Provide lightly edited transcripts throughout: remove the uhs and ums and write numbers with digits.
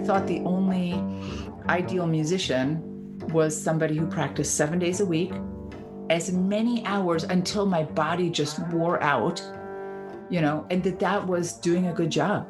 thought the only ideal musician was somebody who practiced 7 days a week, as many hours until my body just wore out, and that was doing a good job.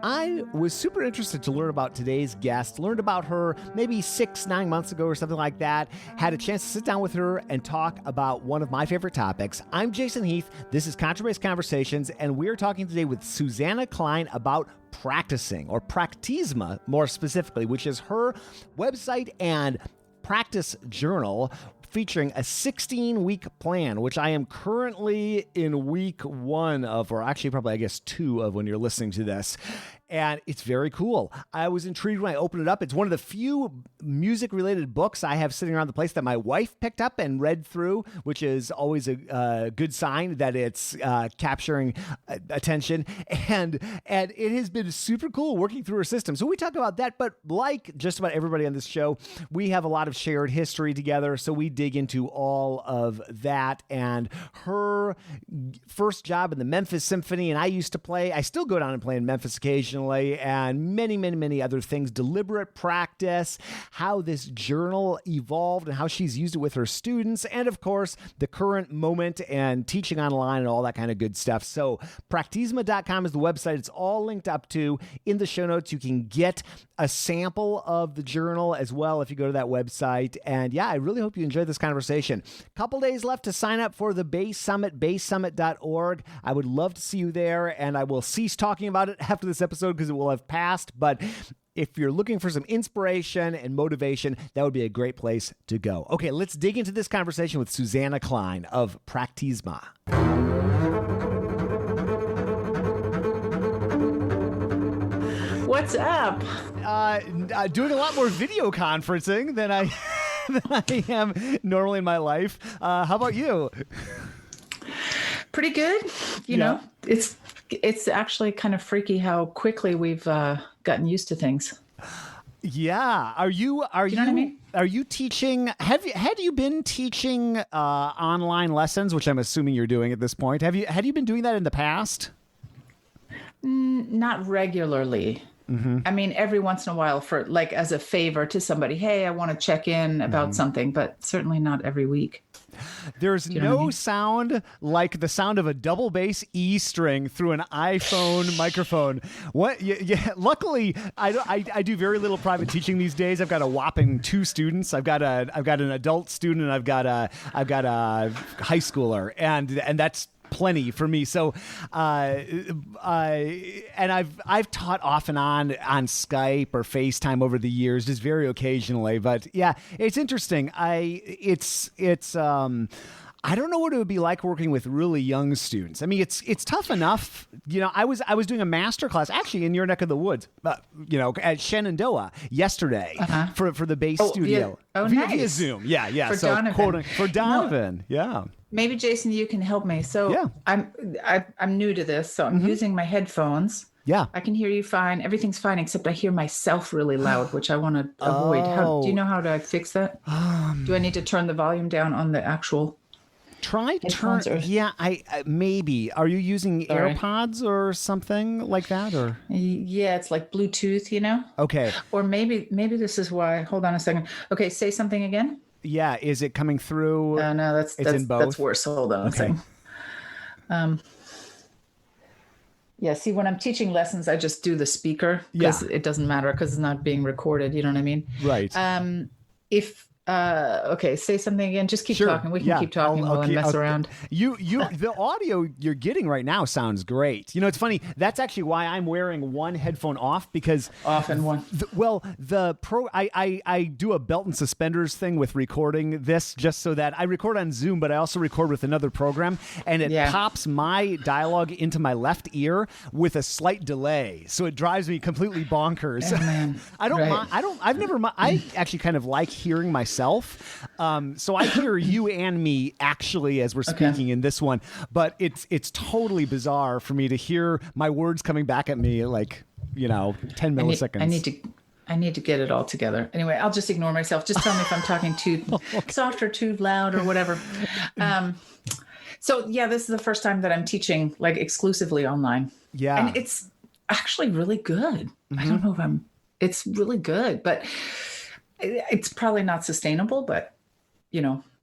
I was super interested to learn about today's guest, learned about her maybe 6-9 months ago or something like that, had a chance to sit down with her and talk about one of my favorite topics. I'm Jason Heath. This is Contrabass Conversations, and we're talking today with Susanna Klein about practicing, or Practizma more specifically, which is her website and practice journal featuring a 16-week plan, which I am currently in week 1 of, or actually probably, I guess, 2 of when you're listening to this. And it's very cool. I was intrigued when I opened it up. It's one of the few music-related books I have sitting around the place that my wife picked up and read through, which is always a good sign that it's capturing attention. And it has been super cool working through her system. So we talk about that, but like just about everybody on this show, we have a lot of shared history together. So we dig into all of that. And her first job in the Memphis Symphony, and I still go down and play in Memphis occasionally, and many, many, many other things, deliberate practice, how this journal evolved and how she's used it with her students, and of course, the current moment and teaching online and all that kind of good stuff. So Practizma.com is the website. It's all linked up to in the show notes. You can get a sample of the journal as well if you go to that website. And yeah, I really hope you enjoyed this conversation. Couple days left to sign up for the Bass Summit, basssummit.org. I would love to see you there, and I will cease talking about it after this episode because it will have passed. But if you're looking for some inspiration and motivation, that would be a great place to go. Okay, let's dig into this conversation with Susanna Klein of Practizma. What's up? Doing a lot more video conferencing than I am normally in my life. How about you? Pretty good. You know, it's actually kind of freaky how quickly we've gotten used to things. Yeah. Are you know what I mean? Are you teaching? Had you been teaching online lessons, which I'm assuming you're doing at this point? Had you been doing that in the past? Not regularly. Mm-hmm. I mean, every once in a while for like as a favor to somebody, hey, I want to check in about something, but certainly not every week. There's no sound like the sound of a double bass E string through an iPhone microphone. What? Yeah, luckily, I do very little private teaching these days. I've got a whopping 2 students. I've got an adult student, and I've got a high schooler, and that's plenty for me. So, and I've taught off and on Skype or FaceTime over the years, just very occasionally. But yeah, it's interesting. I don't know what it would be like working with really young students. I mean, it's tough enough. You know, I was doing a master class actually in your neck of the woods, at Shenandoah yesterday for the bass studio. Via Zoom. Yeah. For Donovan. For Donovan. Yeah. Maybe Jason, you can help me. So I'm new to this, so I'm using my headphones. Yeah. I can hear you fine. Everything's fine, except I hear myself really loud, which I want to avoid. Do you know how to fix that? Do I need to turn the volume down on the actual? Try turn. Yeah, I maybe. Are you using AirPods or something like that, or? Yeah, it's like Bluetooth, Okay. Or maybe this is why. Hold on a second. Okay, say something again. Yeah, is it coming through? No, that's in both? That's worse. Hold on a second. Yeah, see, when I'm teaching lessons, I just do the speaker because it doesn't matter because it's not being recorded. You know what I mean? Right. Okay, say something again. Just keep talking. We can keep talking while I mess around. The audio you're getting right now sounds great. It's funny. That's actually why I'm wearing one headphone off because one. I do a belt and suspenders thing with recording this just so that I record on Zoom, but I also record with another program, and it pops my dialogue into my left ear with a slight delay, so it drives me completely bonkers. Oh, man. I actually kind of like hearing myself. So I hear you and me actually as we're speaking in this one, but it's totally bizarre for me to hear my words coming back at me like, 10 milliseconds. I need to get it all together. Anyway, I'll just ignore myself. Just tell me if I'm talking too soft or too loud or whatever. So yeah, this is the first time that I'm teaching like exclusively online. Yeah. And actually really good. I don't know if it's really good, but it's probably not sustainable, but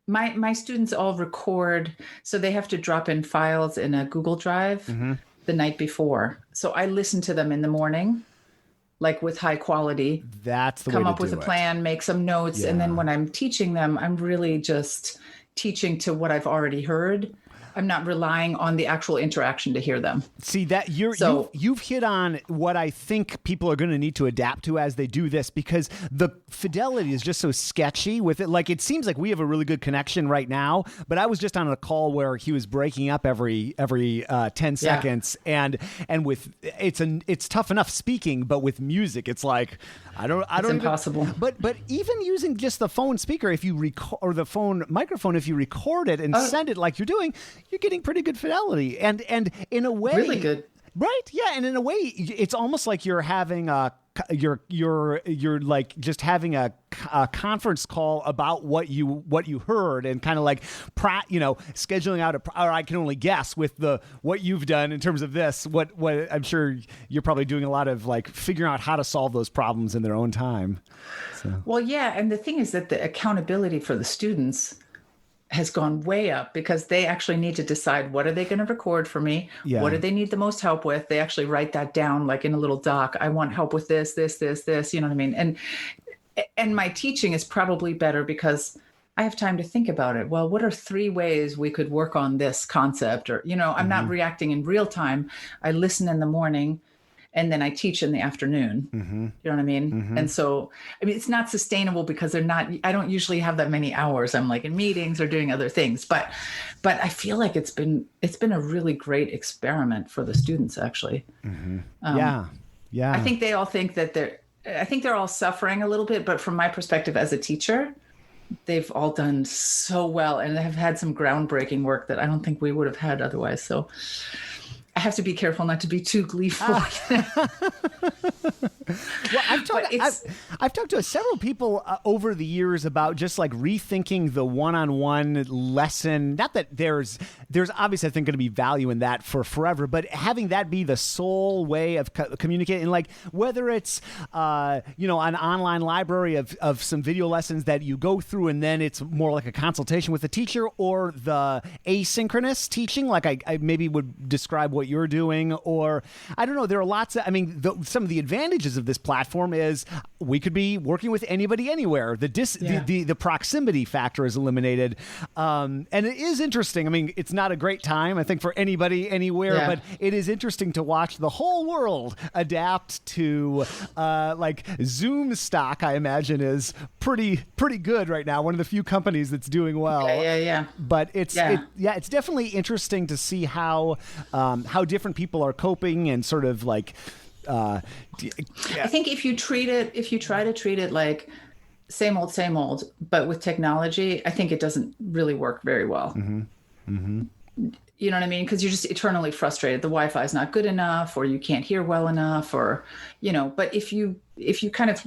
my students all record, so they have to drop in files in a Google Drive the night before. So I listen to them in the morning, like with high quality. That's the way come to up with do a it. plan, make some notes, and then when I'm teaching them, I'm really just teaching to what I've already heard. I'm not relying on the actual interaction to hear them. See that you've hit on what I think people are going to need to adapt to as they do this, because the fidelity is just so sketchy with it. Like, it seems like we have a really good connection right now, but I was just on a call where he was breaking up every 10 seconds, and with it's tough enough speaking, but with music, it's like it's impossible. But even using just the phone speaker, if you record, or the phone microphone, if you record it and send it like you're doing, you're getting pretty good fidelity, and in a way, really good, right? Yeah, and in a way, it's almost like you're having you're like just having a conference call about what you heard, and kind of like scheduling out or I can only guess with what you've done in terms of this. What I'm sure you're probably doing a lot of like figuring out how to solve those problems in their own time. So. Well, yeah, and the thing is that the accountability for the students has gone way up, because they actually need to decide, what are they going to record for me? Yeah. What do they need the most help with? They actually write that down, like in a little doc. I want help with this, you know what I mean? And my teaching is probably better because I have time to think about it. Well, what are 3 ways we could work on this concept? Or, I'm not reacting in real time. I listen in the morning, and then I teach in the afternoon. You know what I mean? And so, it's not sustainable because I don't usually have that many hours. I'm like in meetings or doing other things, but I feel like it's been a really great experiment for the students, actually. Yeah. I think they all think that they're all suffering a little bit, but from my perspective as a teacher, they've all done so well, and have had some groundbreaking work that I don't think we would have had otherwise. So I have to be careful not to be too gleeful. Well, I've talked to several people over the years about just like rethinking the one-on-one lesson. Not that there's obviously, I think, going to be value in that for forever, but having that be the sole way of communicating, like whether it's an online library of some video lessons that you go through, and then it's more like a consultation with the teacher, or the asynchronous teaching, like I maybe would describe what you're doing, or I don't know. There are lots of, some of the advantages of this platform is we could be working with anybody anywhere. The proximity factor is eliminated. And it is interesting. It's not a great time, I think, for anybody anywhere, but it is interesting to watch the whole world adapt to like Zoom stock, I imagine, is pretty good right now. One of the few companies that's doing well. Yeah. But it's definitely interesting to see how different people are coping, and sort of like I think if you try to treat it like same old, but with technology, I think it doesn't really work very well. You know what I mean? Because you're just eternally frustrated. The Wi-Fi is not good enough, or you can't hear well enough, or, but if you kind of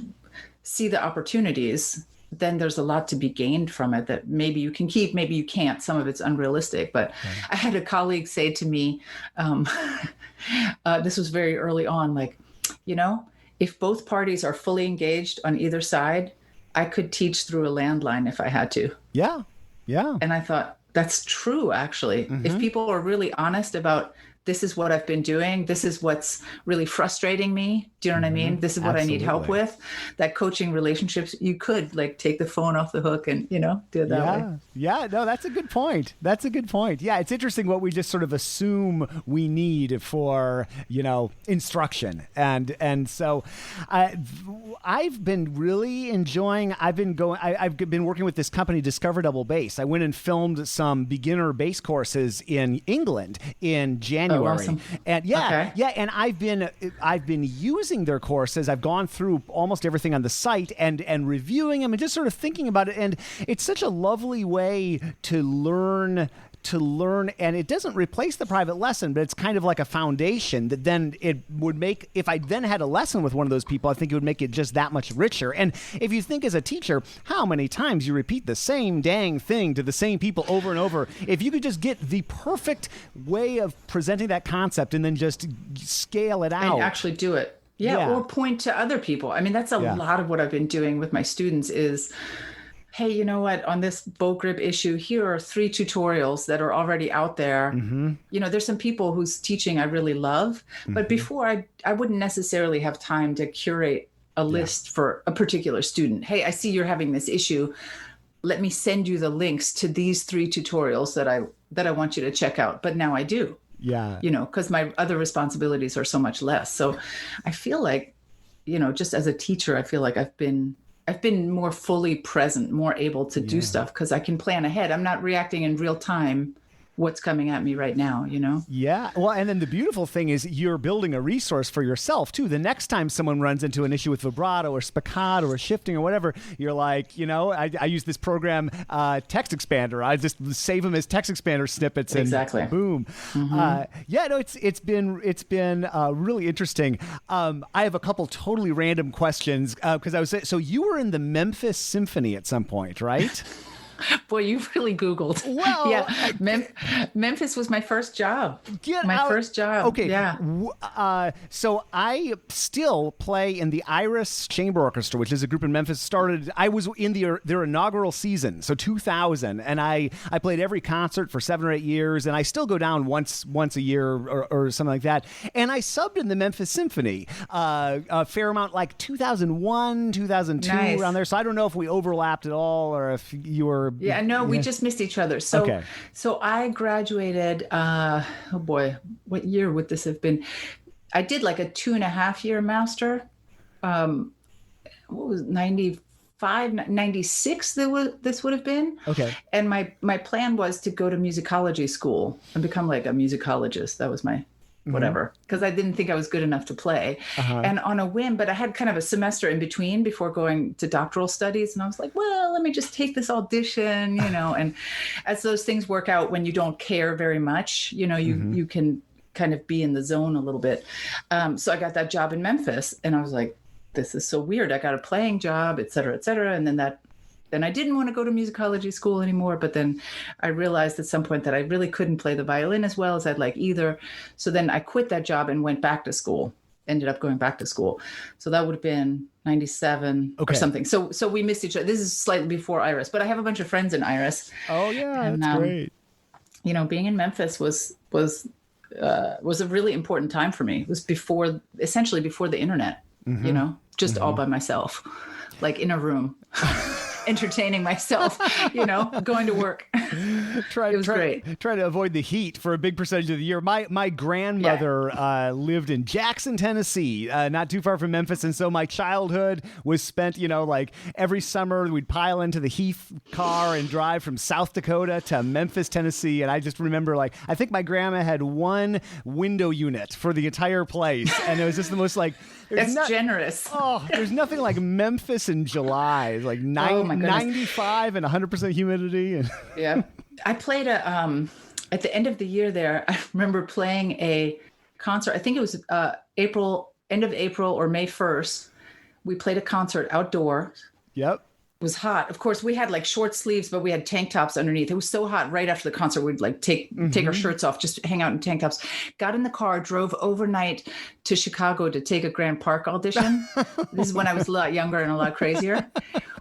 see the opportunities, then there's a lot to be gained from it that maybe you can keep, maybe you can't. Some of it's unrealistic. But I had a colleague say to me, this was very early on, like, if both parties are fully engaged on either side, I could teach through a landline if I had to. Yeah. And I thought, that's true, actually. If people are really honest about, this is what I've been doing, this is what's really frustrating me, do you know what I mean? This is what I need help with. That coaching relationships, you could like take the phone off the hook and, do it that way. Yeah, no, that's a good point. Yeah, it's interesting what we just sort of assume we need for, instruction. And so I've been really enjoying, I've been working with this company, Discover Double Bass. I went and filmed some beginner bass courses in England in January. Oh, awesome. And and I've been using their courses. I've gone through almost everything on the site and reviewing them and just sort of thinking about it. And it's such a lovely way to learn to learn, and it doesn't replace the private lesson, but it's kind of like a foundation that then it would make, if I then had a lesson with one of those people, I think it would make it just that much richer. And if you think as a teacher, how many times you repeat the same dang thing to the same people over and over, if you could just get the perfect way of presenting that concept and then just scale it out. And actually do it. Yeah, or point to other people. I mean, that's a lot of what I've been doing with my students is, hey, you know what, on this bow grip issue, here are 3 tutorials that are already out there. You know, there's some people whose teaching I really love, but before I wouldn't necessarily have time to curate a list for a particular student. Hey, I see you're having this issue. Let me send you the links to these 3 tutorials that I want you to check out. But now I do. Yeah. You know, because my other responsibilities are so much less. So I feel like, you know, just as a teacher, I feel like I've been more fully present, more able to do stuff because I can plan ahead. I'm not reacting in real time what's coming at me right now, you know? Yeah. Well, and then the beautiful thing is you're building a resource for yourself too. The next time someone runs into an issue with vibrato or spiccato or shifting or whatever, you're like, you know, I use this program, Text Expander. I just save them as Text Expander snippets and boom. Yeah, no, it's been really interesting. I have a couple totally random questions because so you were in the Memphis Symphony at some point, right? Boy, you've really Googled. Well, yeah, Memphis was my first job. First job. Okay. Yeah. So I still play in the Iris Chamber Orchestra, which is a group in Memphis. I was in their inaugural season, so 2000, and I played every concert for 7 or 8 years, and I still go down once a year or something like that. And I subbed in the Memphis Symphony a fair amount, like 2001, 2002, around there. So I don't know if we overlapped at all or if you were. Yeah, no, we just missed each other. So, so I graduated, oh boy, what year would this have been? I did like a 2.5-year master. What was 95, 96 this would have been. Okay. And my plan was to go to musicology school and become like a musicologist. That was my whatever, because I didn't think I was good enough to play. And on a whim, but I had kind of a semester in between before going to doctoral studies. And I was like, well, let me just take this audition, you know, and as those things work out when you don't care very much, you know, you can kind of be in the zone a little bit. So I got that job in Memphis and I was like, this is so weird. I got a playing job, et cetera, et cetera. And then I didn't want to go to musicology school anymore, but then I realized at some point that I really couldn't play the violin as well as I'd like either. So then I quit that job and went back to school, ended up going back to school. So that would have been 97 or something. So we missed each other. This is slightly before Iris, but I have a bunch of friends in Iris. Oh yeah, and, that's great. You know, being in Memphis was a really important time for me. It was essentially before the internet, you know, just all by myself, like in a room. Entertaining myself, you know, going to work. It was great. Try to avoid the heat for a big percentage of the year. My grandmother lived in Jackson, Tennessee, not too far from Memphis. And so my childhood was spent, you know, like every summer we'd pile into the Heath car and drive from South Dakota to Memphis, Tennessee. And I just remember, like, I think my grandma had one window unit for the entire place. And it was just the most like, that's generous. Oh, there's nothing like Memphis in July. It's like 95 and 100% humidity. And yeah. I played at the end of the year there, I remember playing a concert. I think it was end of April or May 1st. We played a concert outdoors. Yep. It was hot. Of course, we had like short sleeves, but we had tank tops underneath. It was so hot right after the concert. We'd like take our shirts off, just hang out in tank tops. Got in the car, drove overnight to Chicago to take a Grant Park audition. This is when I was a lot younger and a lot crazier.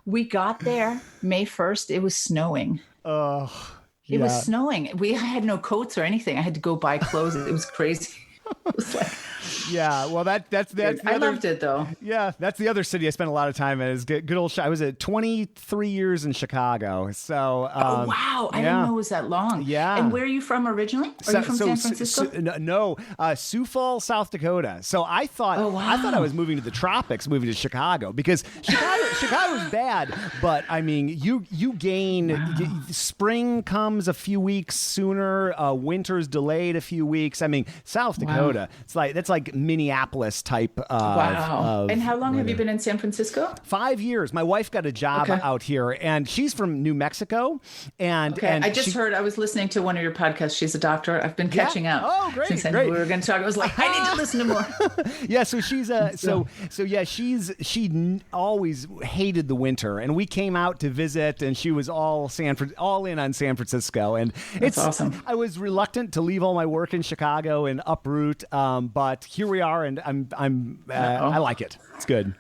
We got there May 1st. It was snowing. It was snowing. We had no coats or anything. I had to go buy clothes. It was crazy. It was like, yeah, well, that's I loved it though. Yeah, that's the other city I spent a lot of time in. Is good old. I was at 23 years in Chicago. So, oh wow, I didn't know it was that long. Yeah. And where are you from originally? Are you from San Francisco? No, Sioux Falls, South Dakota. So I thought I was moving to the tropics, moving to Chicago because Chicago's bad, but I mean, you gain spring comes a few weeks sooner, winter's delayed a few weeks. I mean, South Dakota Dakota. That's like Minneapolis type. Wow. And how long have you weather. been in San Francisco? 5 years. My wife got a job out here, and she's from New Mexico. And I just heard, I was listening to one of your podcasts. She's a doctor. I've been catching up. Oh, great. Since I great. knew we were going to talk. I was like, I need to listen to more. Yeah, so she's she always hated the winter, and we came out to visit, and she was all in on San Francisco, and That's awesome. I was reluctant to leave all my work in Chicago and uproot, but here we are, and I like it. It's good.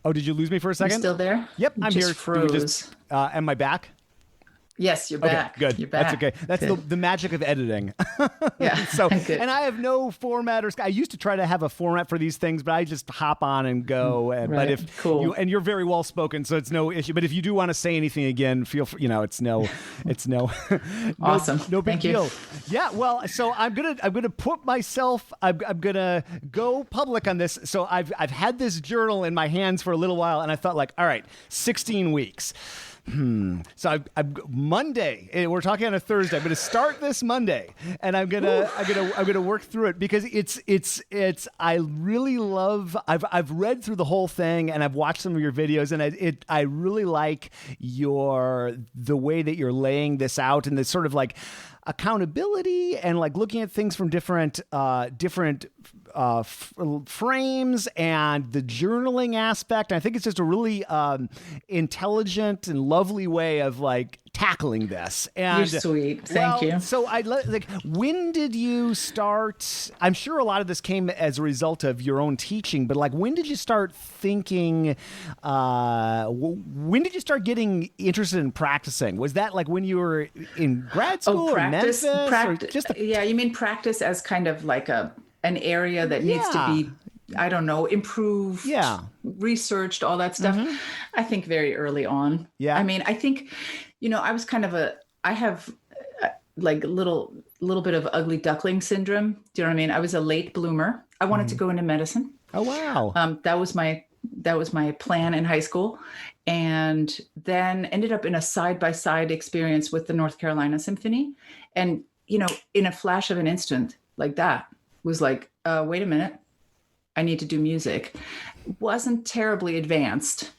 Oh, did you lose me for a second? You still there? Yep, I'm here. Froze. Am I back? Yes, you're back. Okay, good. You're back. That's okay. That's the magic of editing. Yeah. So, good. and I have no format I used to try to have a format for these things, but I just hop on and go. And, right. But if cool. you're very well spoken, so it's no issue. But if you do want to say anything again, feel free. It's no, awesome. No big Thank you. deal. Yeah. Well, so I'm gonna put myself. I'm gonna go public on this. So I've had this journal in my hands for a little while, and I thought, like, all right, 16 weeks. So I'm Monday. We're talking on a Thursday. I'm going to start this Monday, and I'm gonna work through it because it's. I really love. I've read through the whole thing, and I've watched some of your videos, and I really like the way that you're laying this out, and this sort of like accountability and like looking at things from different frames and the journaling aspect. I think it's just a really intelligent and lovely way of like tackling this. And you're sweet. Thank you. So when did you start? I'm sure a lot of this came as a result of your own teaching, but like, when did you start thinking, when did you start getting interested in practicing? Was that like when you were in grad school or Memphis? Yeah. You mean practice as kind of like an area that needs to be, I don't know, improved, researched, all that stuff. Mm-hmm. I think very early on. Yeah. I mean, I think, I was I have like little bit of ugly duckling syndrome. Do you know what I mean? I was a late bloomer. I wanted to go into medicine. Oh, wow. That was my plan in high school, and then ended up in a side-by-side experience with the North Carolina Symphony. And, in a flash of an instant like that, was like, wait a minute, I need to do music. Wasn't terribly advanced.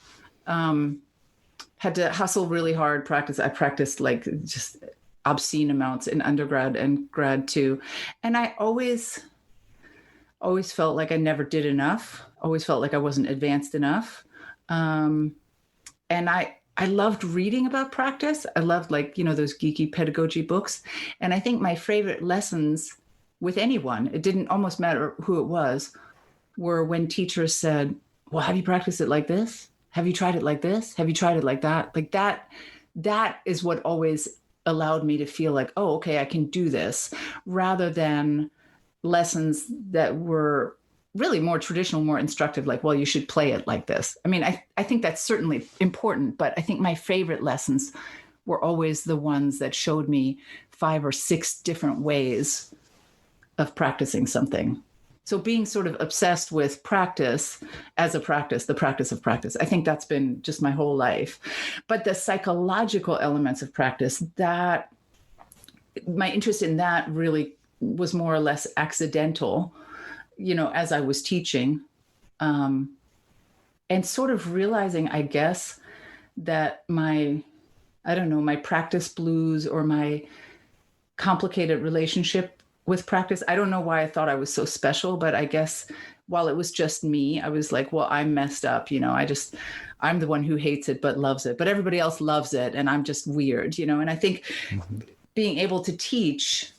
Had to hustle really hard, practice. I practiced like just obscene amounts in undergrad and grad too. And I always felt like I never did enough. Always felt like I wasn't advanced enough. And I loved reading about practice. I loved those geeky pedagogy books. And I think my favorite lessons with anyone, it didn't almost matter who it was, were when teachers said, well, have you practiced it like this? Have you tried it like this? Have you tried it like that? Like that is what always allowed me to feel like, oh, okay, I can do this, rather than lessons that were really more traditional, more instructive, like, well, you should play it like this. I mean, I think that's certainly important, but I think my favorite lessons were always the ones that showed me 5 or 6 different ways of practicing something. So being sort of obsessed with practice as a practice, the practice of practice, I think that's been just my whole life. But the psychological elements of practice, that my interest in that really was more or less accidental, as I was teaching, and sort of realizing, I guess, that my practice blues or my complicated relationship with practice. I don't know why I thought I was so special, but I guess while it was just me, I was like, well, I'm messed up. I'm the one who hates it, but loves it, but everybody else loves it. And I'm just weird, and I think being able to teach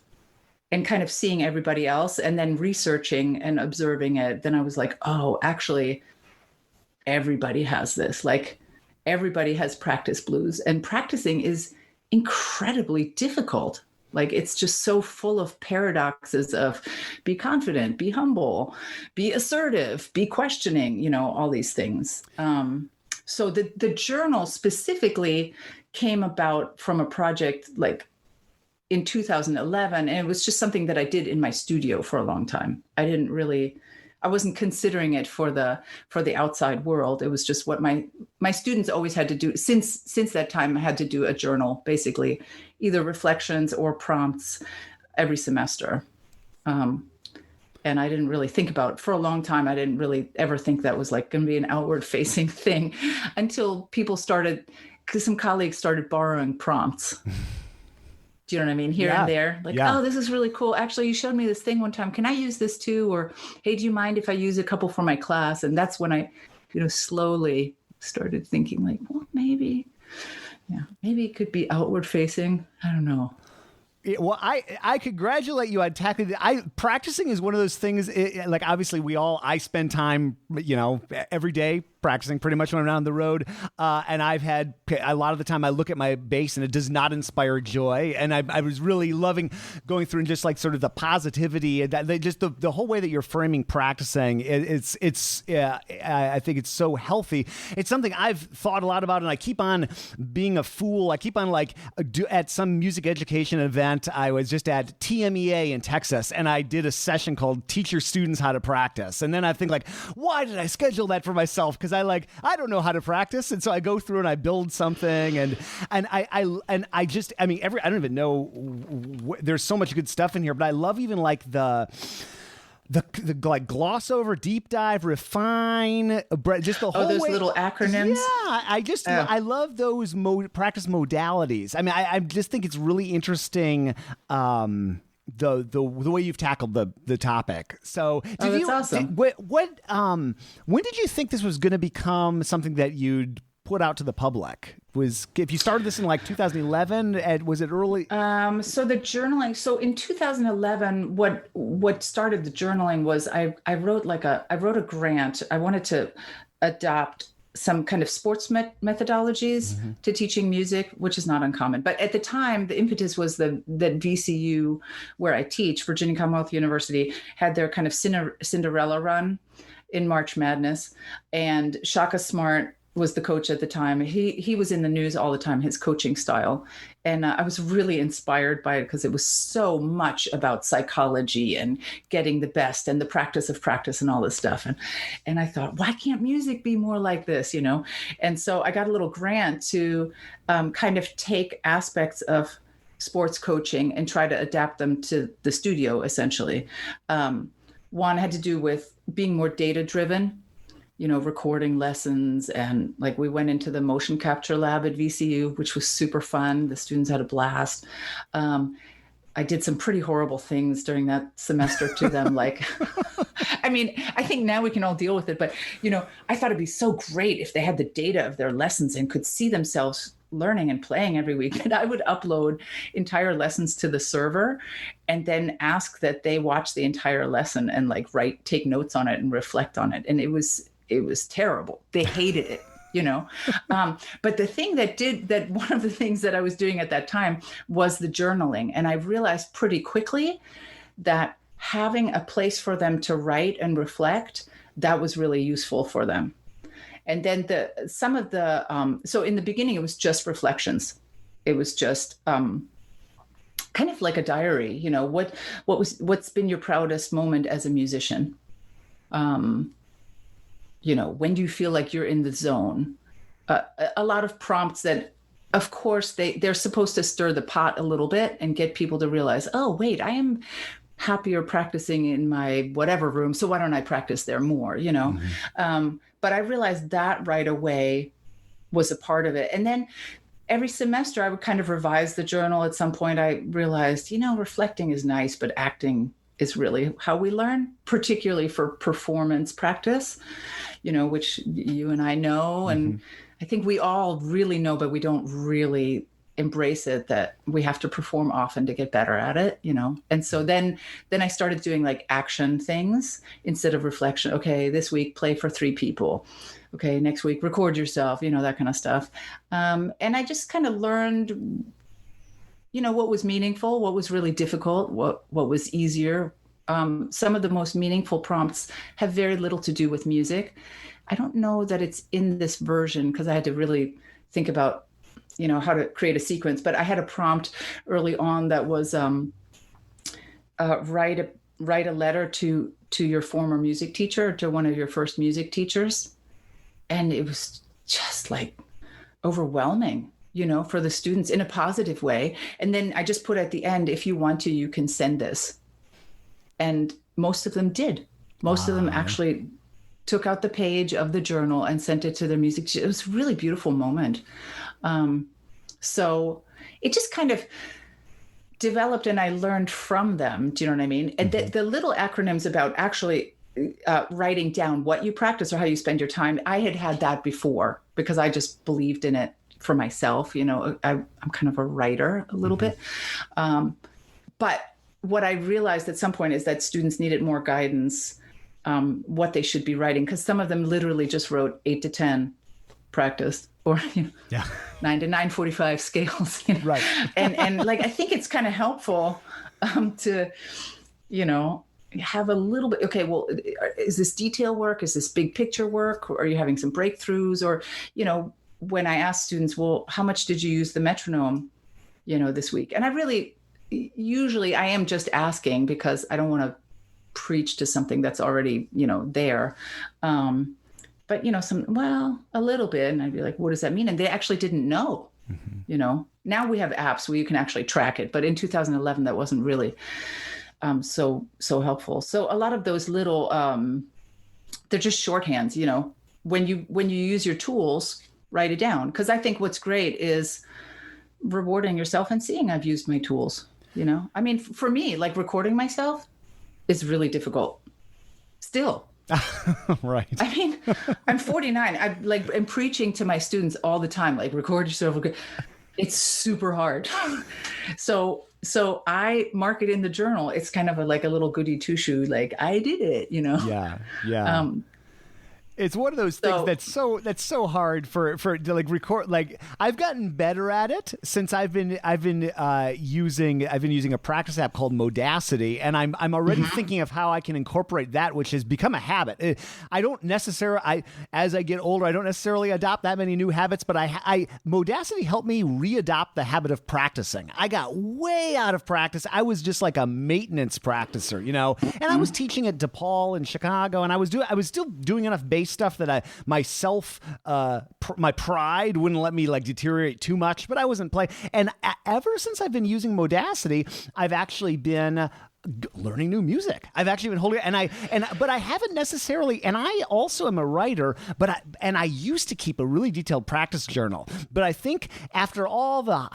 and kind of seeing everybody else and then researching and observing it, then I was like, oh, actually everybody has this, like everybody has practice blues, and practicing is incredibly difficult. Like, it's just so full of paradoxes of be confident, be humble, be assertive, be questioning, all these things. So the journal specifically came about from a project like in 2011. And it was just something that I did in my studio for a long time. I wasn't considering it for the outside world. It was just what my students always had to do. Since that time, I had to do a journal, basically, either reflections or prompts every semester. And I didn't really think about it for a long time. I didn't really ever think that was like going to be an outward facing thing until because some colleagues started borrowing prompts. Do you know what I mean? Here and there, like, oh, this is really cool. Actually, you showed me this thing one time. Can I use this too? Or, hey, do you mind if I use a couple for my class? And that's when I, slowly started thinking like, well, maybe it could be outward facing. I don't know. Well, I congratulate you on tackling it. Practicing is one of those things, like obviously I spend time, every day practicing pretty much when I'm on the road. And I've had a lot of the time I look at my bass and it does not inspire joy. And I was really loving going through and just like sort of the positivity and just the whole way that you're framing practicing. I think it's so healthy. It's something I've thought a lot about, and I keep on being a fool. I keep on at some music education event. I was just at TMEA in Texas, and I did a session called Teach Your Students How to Practice. And then I think like, why did I schedule that for myself? Because I don't know how to practice. And so I go through and I build something I don't even know, there's so much good stuff in here, but I love even like the like gloss over, deep dive, refine, just the whole those way. Little acronyms. Yeah, I love those practice modalities. I mean, I just think it's really interesting. The way you've tackled the topic. So that's awesome. When did you think this was going to become something that you'd put out to the public? If you started this in like 2011, and was it early? So the journaling. So in 2011, what started the journaling was I wrote a grant. I wanted to adopt some kind of sports methodologies to teaching music, which is not uncommon. But at the time, the impetus was that VCU, where I teach, Virginia Commonwealth University, had their kind of Cinderella run in March Madness, and Shaka Smart was the coach at the time. He was in the news all the time, his coaching style. And I was really inspired by it because it was so much about psychology and getting the best and the practice of practice and all this stuff. And I thought, why can't music be more like this, And so I got a little grant to kind of take aspects of sports coaching and try to adapt them to the studio, essentially. One had to do with being more data-driven, recording lessons. And like we went into the motion capture lab at VCU, which was super fun. The students had a blast. I did some pretty horrible things during that semester to them. Like, I mean, I think now we can all deal with it, but, I thought it'd be so great if they had the data of their lessons and could see themselves learning and playing every week. And I would upload entire lessons to the server and then ask that they watch the entire lesson and like take notes on it and reflect on it. And it was terrible. They hated it, but the thing one of the things that I was doing at that time was the journaling. And I realized pretty quickly that having a place for them to write and reflect, that was really useful for them. And then so in the beginning, it was just reflections. It was just kind of like a diary, what's been your proudest moment as a musician? When do you feel like you're in the zone? A lot of prompts that, of course, they're supposed to stir the pot a little bit and get people to realize, oh, wait, I am happier practicing in my whatever room, so why don't I practice there more, But I realized that right away was a part of it. And then every semester I would kind of revise the journal. At some point I realized, reflecting is nice, but acting is really how we learn, particularly for performance practice, which you and I know. And I think we all really know, but we don't really embrace it, that we have to perform often to get better at it, And so then I started doing like action things instead of reflection. Okay, this week, play for 3 people. Okay, next week, record yourself, that kind of stuff. And I just kind of learned, what was meaningful, what was really difficult, what was easier. Some of the most meaningful prompts have very little to do with music. I don't know that it's in this version because I had to really think about, how to create a sequence. But I had a prompt early on that was write a letter to your former music teacher, to one of your first music teachers. And it was just like overwhelming, for the students in a positive way. And then I just put at the end, if you want to, you can send this. And most of them did. Most of them actually took out the page of the journal and sent it to their music teacher. It was a really beautiful moment. So it just kind of developed, and I learned from them. Do you know what I mean? And the little acronyms about actually writing down what you practice or how you spend your time, I had that before because I just believed in it for myself. You know, I'm kind of a writer a little bit. But what I realized at some point is that students needed more guidance, what they should be writing, because some of them literally just wrote 8 to 10 practice or 9 to 9:45 scales. You know? Right. and like, I think it's kind of helpful to, you know, have a little bit, okay, well, is this detail work? Is this big picture work? Or are you having some breakthroughs? Or, you know, when I ask students, well, how much did you use the metronome, you know, this week? And usually I am just asking because I don't want to preach to something that's already, you know, there. But, you know, a little bit. And I'd be like, what does that mean? And they actually didn't know, you know. Now we have apps where you can actually track it. But in 2011, that wasn't really so helpful. So a lot of those little, they're just shorthands, you know. When you use your tools, write it down. Because I think what's great is rewarding yourself and seeing I've used my tools, you know. I mean, for me, like recording myself is really difficult still. Right. I mean, I'm 49. I'm preaching to my students all the time, like record yourself. It's super hard. So I mark it in the journal. It's kind of like a little goody two shoe, like I did it, you know? Yeah. It's one of those things that's so hard for to like record. Like I've gotten better at it since I've been using a practice app called Modiacty, and I'm already thinking of how I can incorporate that, which has become a habit. As I get older, I don't necessarily adopt that many new habits, but Modiacty helped me readopt the habit of practicing. I got way out of practice. I was just like a maintenance practicer, you know, and I was teaching at DePaul in Chicago, and I was still doing enough bass stuff that my pride wouldn't let me like deteriorate too much, but I wasn't playing. And ever since I've been using Modiacty, I've actually been learning new music. I've actually been holding but I haven't necessarily, and I also am a writer, but I used to keep a really detailed practice journal. But I think after all the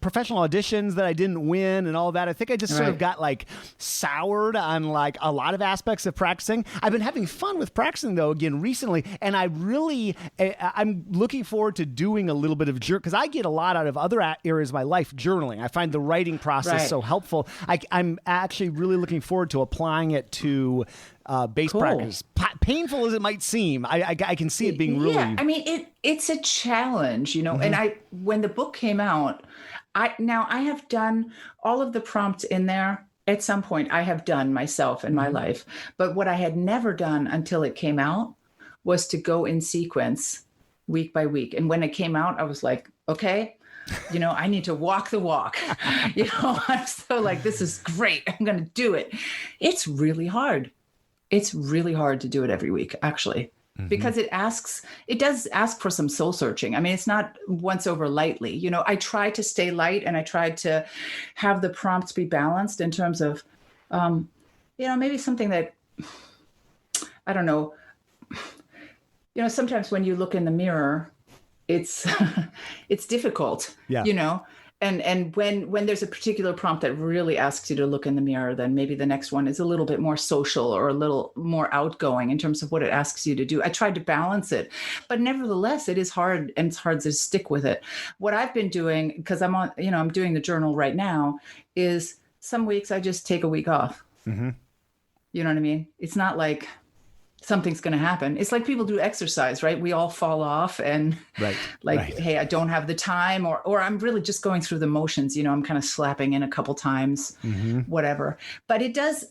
professional auditions that I didn't win and all that, I think I just sort of got like soured on like a lot of aspects of practicing. I've been having fun with practicing though again recently, and I'm looking forward to doing a little bit of because I get a lot out of other areas of my life journaling. I find the writing process so helpful. I'm actually really looking forward to applying it to bass practice. Painful as it might seem, I can see it being really. Yeah, I mean it's a challenge, you know. And when the book came out, I have done all of the prompts in there. At some point, I have done myself in my life, but what I had never done until it came out was to go in sequence week by week. And when it came out, I was like, okay. You know, I need to walk the walk. You know, I'm so like, this is great. I'm going to do it. It's really hard. It's really hard to do it every week, actually, because it does ask for some soul searching. I mean, it's not once over lightly. You know, I try to stay light, and I try to have the prompts be balanced in terms of, you know, maybe something that, I don't know, you know, sometimes when you look in the mirror, it's difficult, you know, and when there's a particular prompt that really asks you to look in the mirror, then maybe the next one is a little bit more social or a little more outgoing in terms of what it asks you to do. I tried to balance it, but nevertheless, it is hard, and it's hard to stick with it. What I've been doing, because I'm doing the journal right now, is some weeks I just take a week off. You know what I mean? It's not like something's going to happen. It's like people do exercise, right? We all fall off and hey, I don't have the time, or I'm really just going through the motions. You know, I'm kind of slapping in a couple times, whatever. But it does,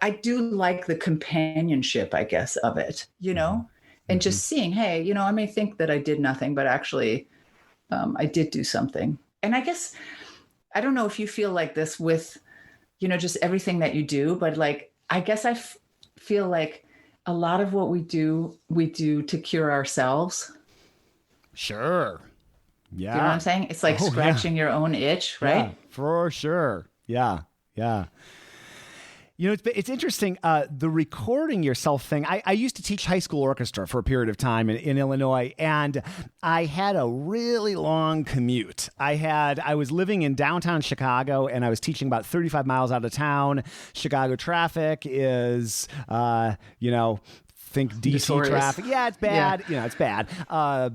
I do like the companionship, I guess, of it, you know, and just seeing, hey, you know, I may think that I did nothing, but actually I did do something. And I guess, I don't know if you feel like this with, you know, just everything that you do, but like, I guess I feel like a lot of what we do to cure ourselves. Sure. Yeah. You know what I'm saying? It's like scratching your own itch, right? Yeah, for sure. Yeah. Yeah. It's interesting, the recording yourself thing. I used to teach high school orchestra for a period of time in Illinois, and I had a really long commute. I was living in downtown Chicago, and I was teaching about 35 miles out of town. Chicago traffic is, think DC Notorious. traffic. Yeah, it's bad. Yeah. It's bad.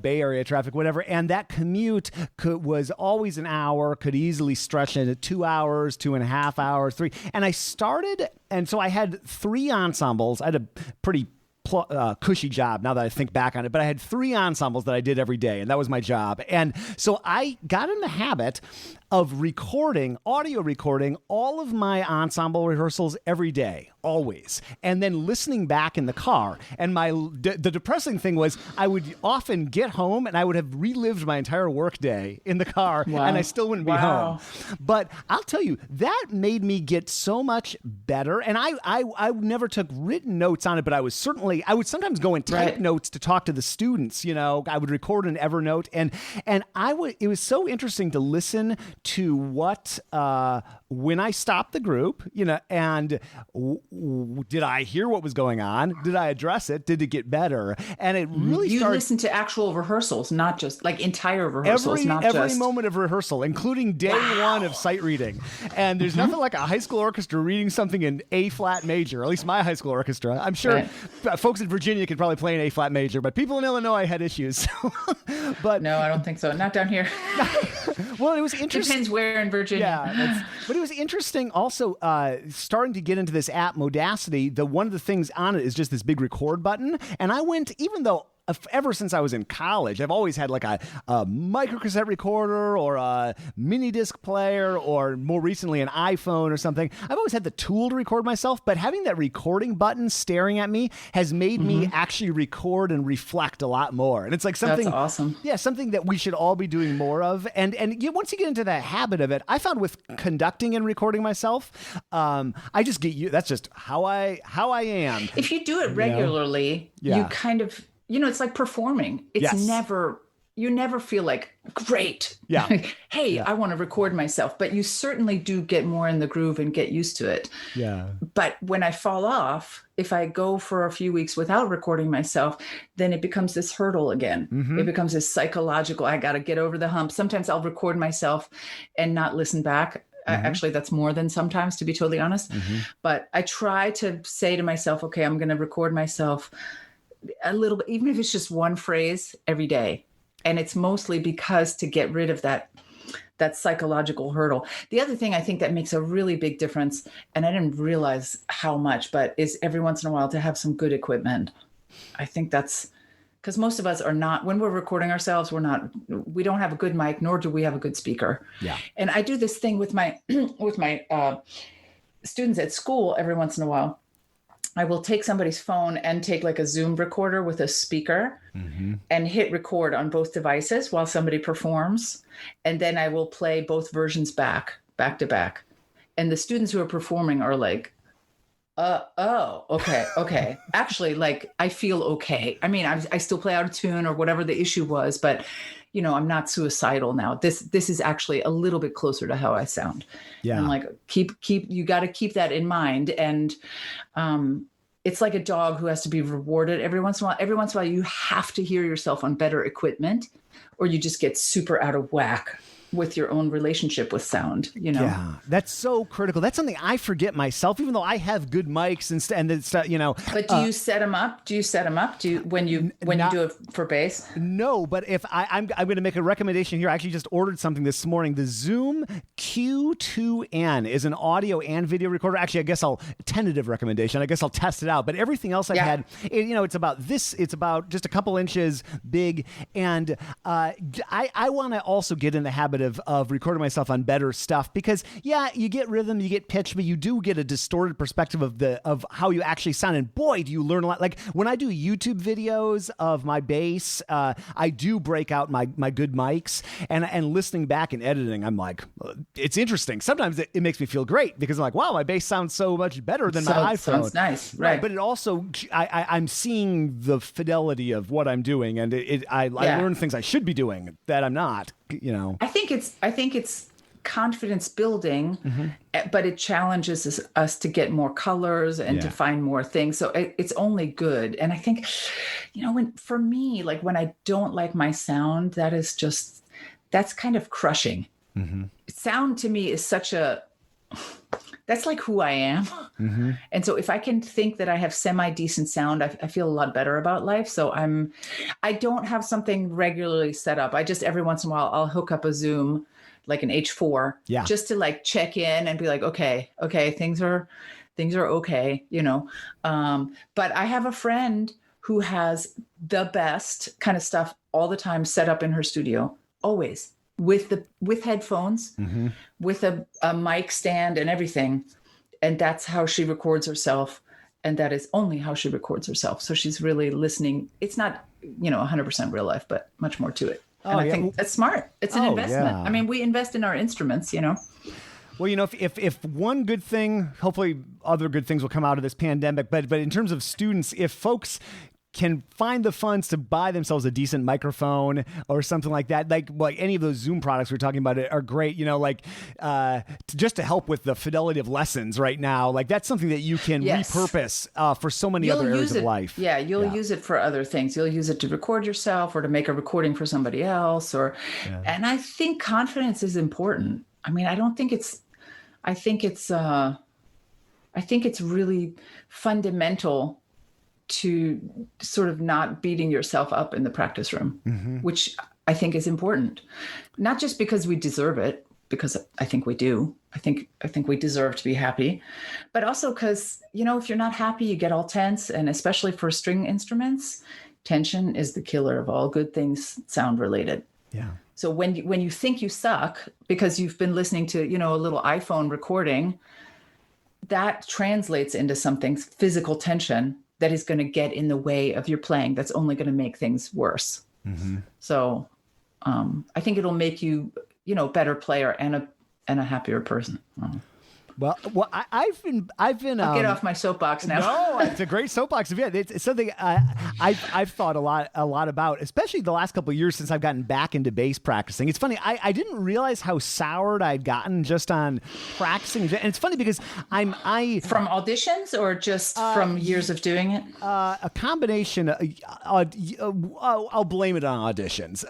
Bay Area traffic, whatever. And that commute was always an hour, could easily stretch into 2 hours, 2.5 hours, 3. And so I had 3 ensembles. I had a pretty cushy job now that I think back on it, but I had 3 ensembles that I did every day, and that was my job. And so I got in the habit of audio recording all of my ensemble rehearsals every day, always, and then listening back in the car. And the depressing thing was I would often get home and I would have relived my entire workday in the car, and I still wouldn't be home. But I'll tell you, that made me get so much better. And I never took written notes on it, but I would sometimes go and type notes to talk to the students. I would record an Evernote, and it was so interesting to listen to what when I stopped the group, and did I hear what was going on? Did I address it? Did it get better? And it really you listen to actual rehearsals, not just like entire rehearsals, every moment of rehearsal, including day one of sight reading. And there's nothing like a high school orchestra reading something in A flat major. At least my high school orchestra. I'm sure folks in Virginia could probably play an A flat major, but people in Illinois had issues. But no, I don't think so. Not down here. Well, it was interesting. Depends where in Virginia. Yeah, but it was interesting also starting to get into this app Modiacty. One of the things on it is just this big record button. And I went, even though ever since I was in college, I've always had like a microcassette recorder or a mini disc player, or more recently an iPhone or something. I've always had the tool to record myself, but having that recording button staring at me has made me actually record and reflect a lot more. And it's like something that's awesome. Yeah, something that we should all be doing more of. And once you get into that habit of it, I found with conducting and recording myself, I just get that's just how I am. If you do it regularly, you kind of, it's like performing. It's you never feel like, great. Yeah. Hey, I want to record myself. But you certainly do get more in the groove and get used to it. Yeah. But when I fall off, if I go for a few weeks without recording myself, then it becomes this hurdle again. It becomes this psychological, I got to get over the hump. Sometimes I'll record myself and not listen back. Actually, that's more than sometimes, to be totally honest. But I try to say to myself, okay, I'm going to record myself a little bit, even if it's just one phrase every day. And it's mostly because to get rid of that psychological hurdle. The other thing I think that makes a really big difference, and I didn't realize how much, but is every once in a while to have some good equipment. I think that's because most of us are not, when we're recording ourselves, we don't have a good mic, nor do we have a good speaker. Yeah. And I do this thing with my students at school every once in a while. I will take somebody's phone and take like a Zoom recorder with a speaker and hit record on both devices while somebody performs. And then I will play both versions back to back. And the students who are performing are like, okay. Actually, like, I feel okay. I mean, I still play out of tune or whatever the issue was, but I'm not suicidal now. This is actually a little bit closer to how I sound. Yeah. And like, you got to keep that in mind. And it's like a dog who has to be rewarded every once in a while. Every once in a while, you have to hear yourself on better equipment, or you just get super out of whack with your own relationship with sound, Yeah, that's so critical. That's something I forget myself, even though I have good mics and it's, But do you set them up? When you do it for bass? No, but if I'm going to make a recommendation here. I actually just ordered something this morning. The Zoom Q2N is an audio and video recorder. Actually, I guess tentative recommendation. I guess I'll test it out. But everything else I've had, it's about this. It's about just a couple inches big, and I want to also get in the habit of recording myself on better stuff, because you get rhythm, you get pitch, but you do get a distorted perspective of how you actually sound. And boy, do you learn a lot. Like when I do YouTube videos of my bass, I do break out my good mics, and listening back and editing, I'm like, it's interesting. Sometimes it makes me feel great because I'm like, wow, my bass sounds so much better than my iPhone. Sounds nice, right? But it also, I'm seeing the fidelity of what I'm doing, and I learn things I should be doing that I'm not. I think it's confidence building, but it challenges us to get more colors and to find more things. So it's only good. And I think, for me, like when I don't like my sound, that's kind of crushing. Sound to me is that's like who I am. And so if I can think that I have semi-decent sound, I feel a lot better about life. So I don't have something regularly set up. I just, every once in a while, I'll hook up a Zoom, like an H4, just to like check in and be like, okay, things are okay, but I have a friend who has the best kind of stuff all the time set up in her studio, always. With headphones, with a mic stand and everything. And that's how she records herself. And that is only how she records herself. So she's really listening. It's not, 100% real life, but much more to it. And I think that's smart. It's an investment. Yeah. I mean, we invest in our instruments, Well, if one good thing, hopefully other good things will come out of this pandemic, but in terms of students, if folks can find the funds to buy themselves a decent microphone or something like that, like any of those Zoom products we're talking about are great, just to help with the fidelity of lessons right now. Like that's something that you can repurpose for so many other areas of life. Yeah, you'll use it for other things. You'll use it to record yourself or to make a recording for somebody else. And I think confidence is important. I mean, I think it's really fundamental to sort of not beating yourself up in the practice room, which I think is important. Not just because we deserve it, because I think we do. I think we deserve to be happy, but also because, if you're not happy, you get all tense. And especially for string instruments, tension is the killer of all good things sound related. Yeah. So when you think you suck because you've been listening to, a little iPhone recording, that translates into something, physical tension, that is going to get in the way of your playing. That's only going to make things worse. So I think it'll make you, better player and a happier person. Well, I've been. I'll get off my soapbox now. No, it's a great soapbox. Yeah, it's something I've thought a lot about, especially the last couple of years since I've gotten back into bass practicing. It's funny. I didn't realize how soured I'd gotten just on practicing, and it's funny because from auditions or just from years of doing it. A combination. I'll blame it on auditions.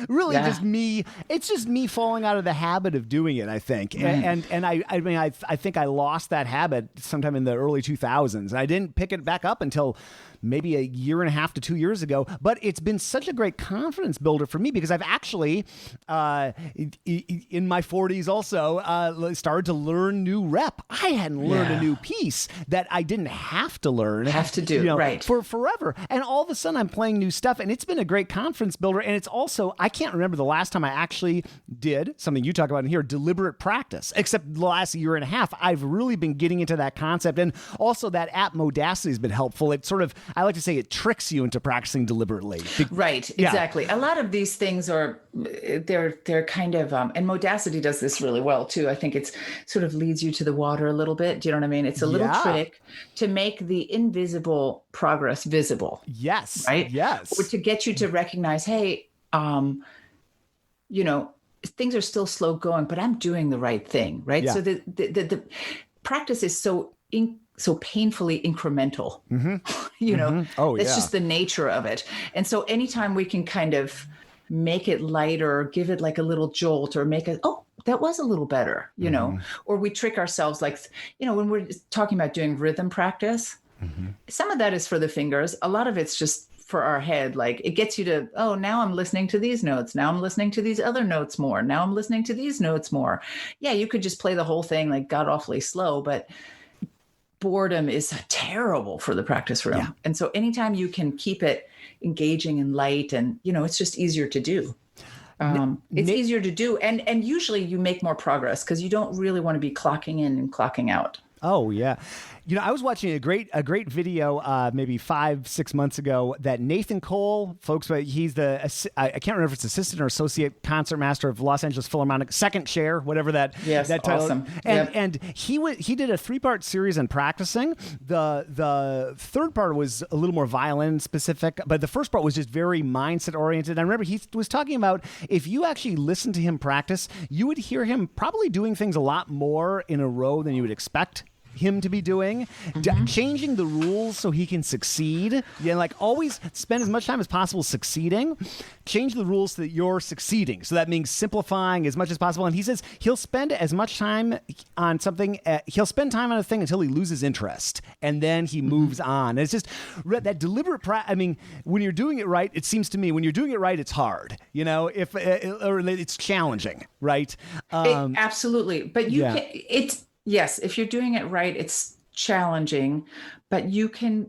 Really, just me. It's just me falling out of the habit of doing it. I think, and I think I lost that habit sometime in the early 2000s. And I didn't pick it back up until maybe a year and a half to 2 years ago. But it's been such a great confidence builder for me because I've actually, in my 40s also, started to learn new rep. I hadn't learned a new piece that I didn't have to learn. Right. For forever. And all of a sudden I'm playing new stuff. And it's been a great confidence builder. And it's also, I can't remember the last time I actually did something you talk about in here, deliberate practice, except the last year and a half. I've really been getting into that concept. And also that app Modiacty has been helpful. It sort of, I like to say it tricks you into practicing deliberately. Right, exactly. A lot of these things they're kind of, and Modiacty does this really well too. I think it's sort of leads you to the water a little bit. Do you know what I mean? It's a little trick to make the invisible progress visible. Yes. Right? Yes. Or to get you to recognize, hey, things are still slow going, but I'm doing the right thing, right? Yeah. So the practice is so painfully incremental, It's just the nature of it. And so anytime we can kind of make it lighter, give it like a little jolt or make it, that was a little better, or we trick ourselves like, when we're talking about doing rhythm practice, some of that is for the fingers. A lot of it's just for our head. Like it gets you to, now I'm listening to these notes. Now I'm listening to these other notes more. Now I'm listening to these notes more. Yeah, you could just play the whole thing like god awfully slow, but boredom is terrible for the practice room. Yeah. And so anytime you can keep it engaging and light and, it's just easier to do. It's easier to do. And usually you make more progress because you don't really want to be clocking in and clocking out. Oh yeah. I was watching a great video maybe 5-6 months ago that Nathan Cole, folks, he's I can't remember if it's assistant or associate concertmaster of Los Angeles Philharmonic, second chair, whatever that title. Awesome. And he did a 3-part series on practicing. The third part was a little more violin specific, but the first part was just very mindset oriented. I remember he was talking about if you actually listen to him practice, you would hear him probably doing things a lot more in a row than you would expect him to be doing, changing the rules so he can succeed. Like always spend as much time as possible succeeding. Change the rules so that you're succeeding. So that means simplifying as much as possible. And he says he'll spend as much time on something. He'll spend time on a thing until he loses interest, and then he moves on. And it's just that deliberate. When you're doing it right, it seems to me when you're doing it right, it's hard. If or it's challenging, right? Absolutely, but yes, if you're doing it right, it's challenging, but you can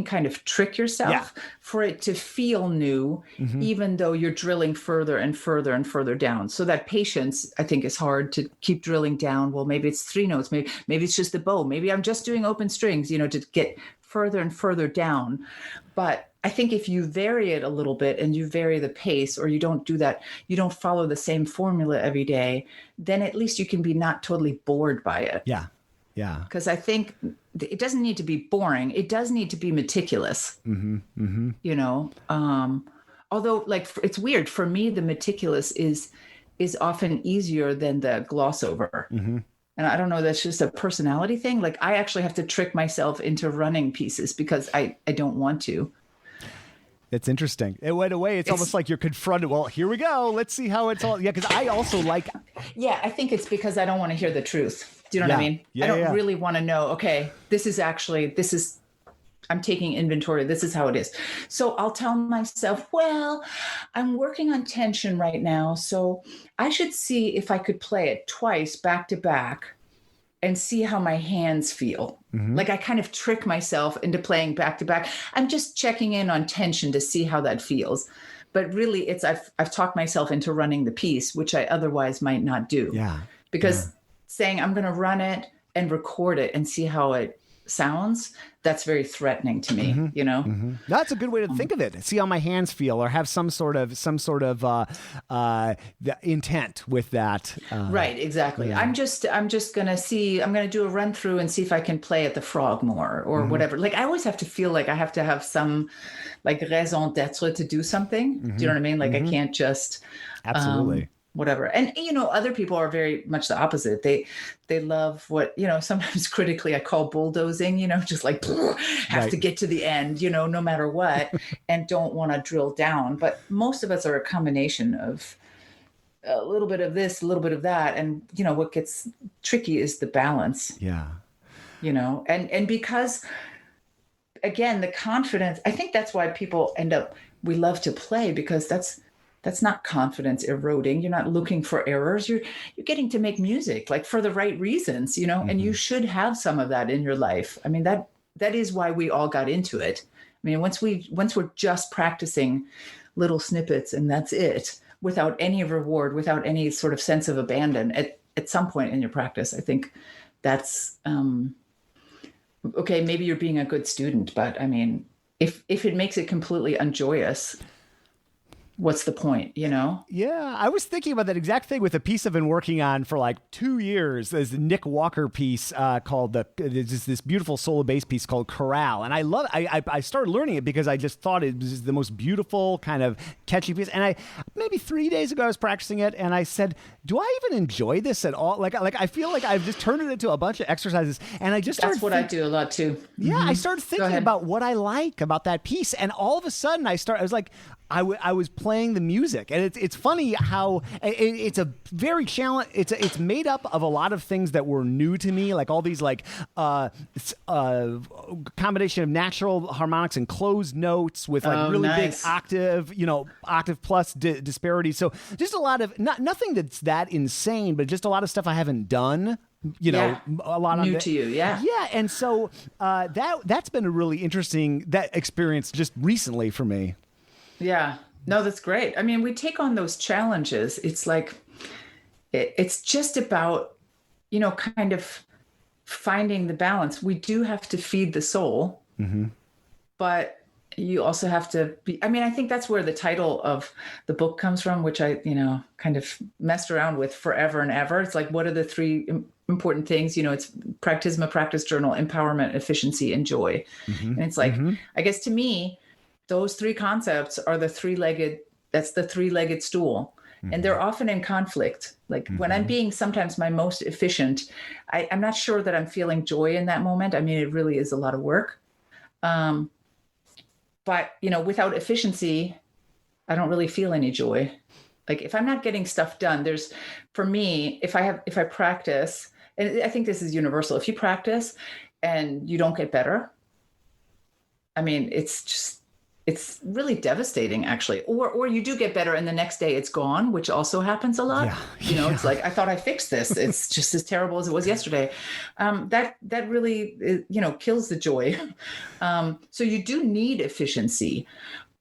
kind of trick yourself for it to feel new, even though you're drilling further and further and further down. So that patience, I think, is hard to keep drilling down. Well, maybe it's 3 notes, maybe it's just the bow. Maybe I'm just doing open strings, to get further and further down. But I think if you vary it a little bit and you vary the pace, or you don't do that, you don't follow the same formula every day, then at least you can be not totally bored by it. Yeah. Yeah. Because I think it doesn't need to be boring. It does need to be meticulous. Although it's weird for me, the meticulous is often easier than the gloss over. And I don't know, that's just a personality thing. Like I actually have to trick myself into running pieces because I don't want to. That's interesting. It went away. It's almost like you're confronted. Well, here we go. Let's see how it's all. Yeah, because I also like. Yeah, I think it's because I don't want to hear the truth. Do you know what I mean? I don't really want to know. Okay, I'm taking inventory. This is how it is. So I'll tell myself, well, I'm working on tension right now, so I should see if I could play it twice back to back and see how my hands feel. Like I kind of trick myself into playing back to back. I'm just checking in on tension to see how that feels. But really I've talked myself into running the piece, which I otherwise might not do. Yeah. Because saying I'm going to run it and record it and see how it sounds, that's very threatening to me, That's a good way to think of it. See how my hands feel, or have some sort of intent with that. Right, exactly. Yeah. I'm just going to do a run through and see if I can play at the frog more or whatever. Like I always have to feel like I have to have some like raison d'être to do something. Do you know what I mean? Like I can't just absolutely. Whatever. And, other people are very much the opposite. They love what, sometimes critically I call bulldozing, just like have to get to the end, no matter what, and don't want to drill down. But most of us are a combination of a little bit of this, a little bit of that. And, what gets tricky is the balance. Yeah. And because, again, the confidence, I think that's why people we love to play, because that's not confidence eroding. You're not looking for errors. You're getting to make music like for the right reasons, and you should have some of that in your life. I mean, that is why we all got into it. I mean, once we're just practicing little snippets and that's it, without any reward, without any sort of sense of abandon at some point in your practice, I think that's, okay, maybe you're being a good student, but I mean, if it makes it completely unjoyous, what's the point, Yeah, I was thinking about that exact thing with a piece I've been working on for like 2 years. There's a Nick Walker piece called this beautiful solo bass piece called Chorale. And I started learning it because I just thought it was the most beautiful kind of catchy piece. And maybe 3 days ago I was practicing it and I said, do I even enjoy this at all? Like I feel like I've just turned it into a bunch of exercises, and I just started. That's what I do a lot too. Yeah, I started thinking about what I like about that piece, and all of a sudden I was like, I was playing the music, and it's funny how it's a very challenge. It's made up of a lot of things that were new to me, like all these combination of natural harmonics and closed notes with really big octave plus disparity. So just a lot of nothing that's that insane, but just a lot of stuff I haven't done. A lot new to you, yeah, and so that's been a really interesting experience just recently for me. Yeah, no, that's great. I mean, we take on those challenges. It's like, it's just about, kind of finding the balance. We do have to feed the soul, but you also have to be, I mean, I think that's where the title of the book comes from, which I, kind of messed around with forever and ever. It's like, what are the three important things? It's Practizma, practice journal, empowerment, efficiency, and joy. And it's like, I guess to me, those three concepts are the three-legged stool. And they're often in conflict. Like when I'm being sometimes my most efficient, I'm not sure that I'm feeling joy in that moment. I mean, it really is a lot of work. But, without efficiency, I don't really feel any joy. Like if I'm not getting stuff done, for me, if I practice, and I think this is universal, if you practice and you don't get better, I mean, it's really devastating actually. Or you do get better and the next day it's gone, which also happens a lot. It's like, I thought I fixed this. It's just as terrible as it was yesterday. That really, kills the joy. So you do need efficiency,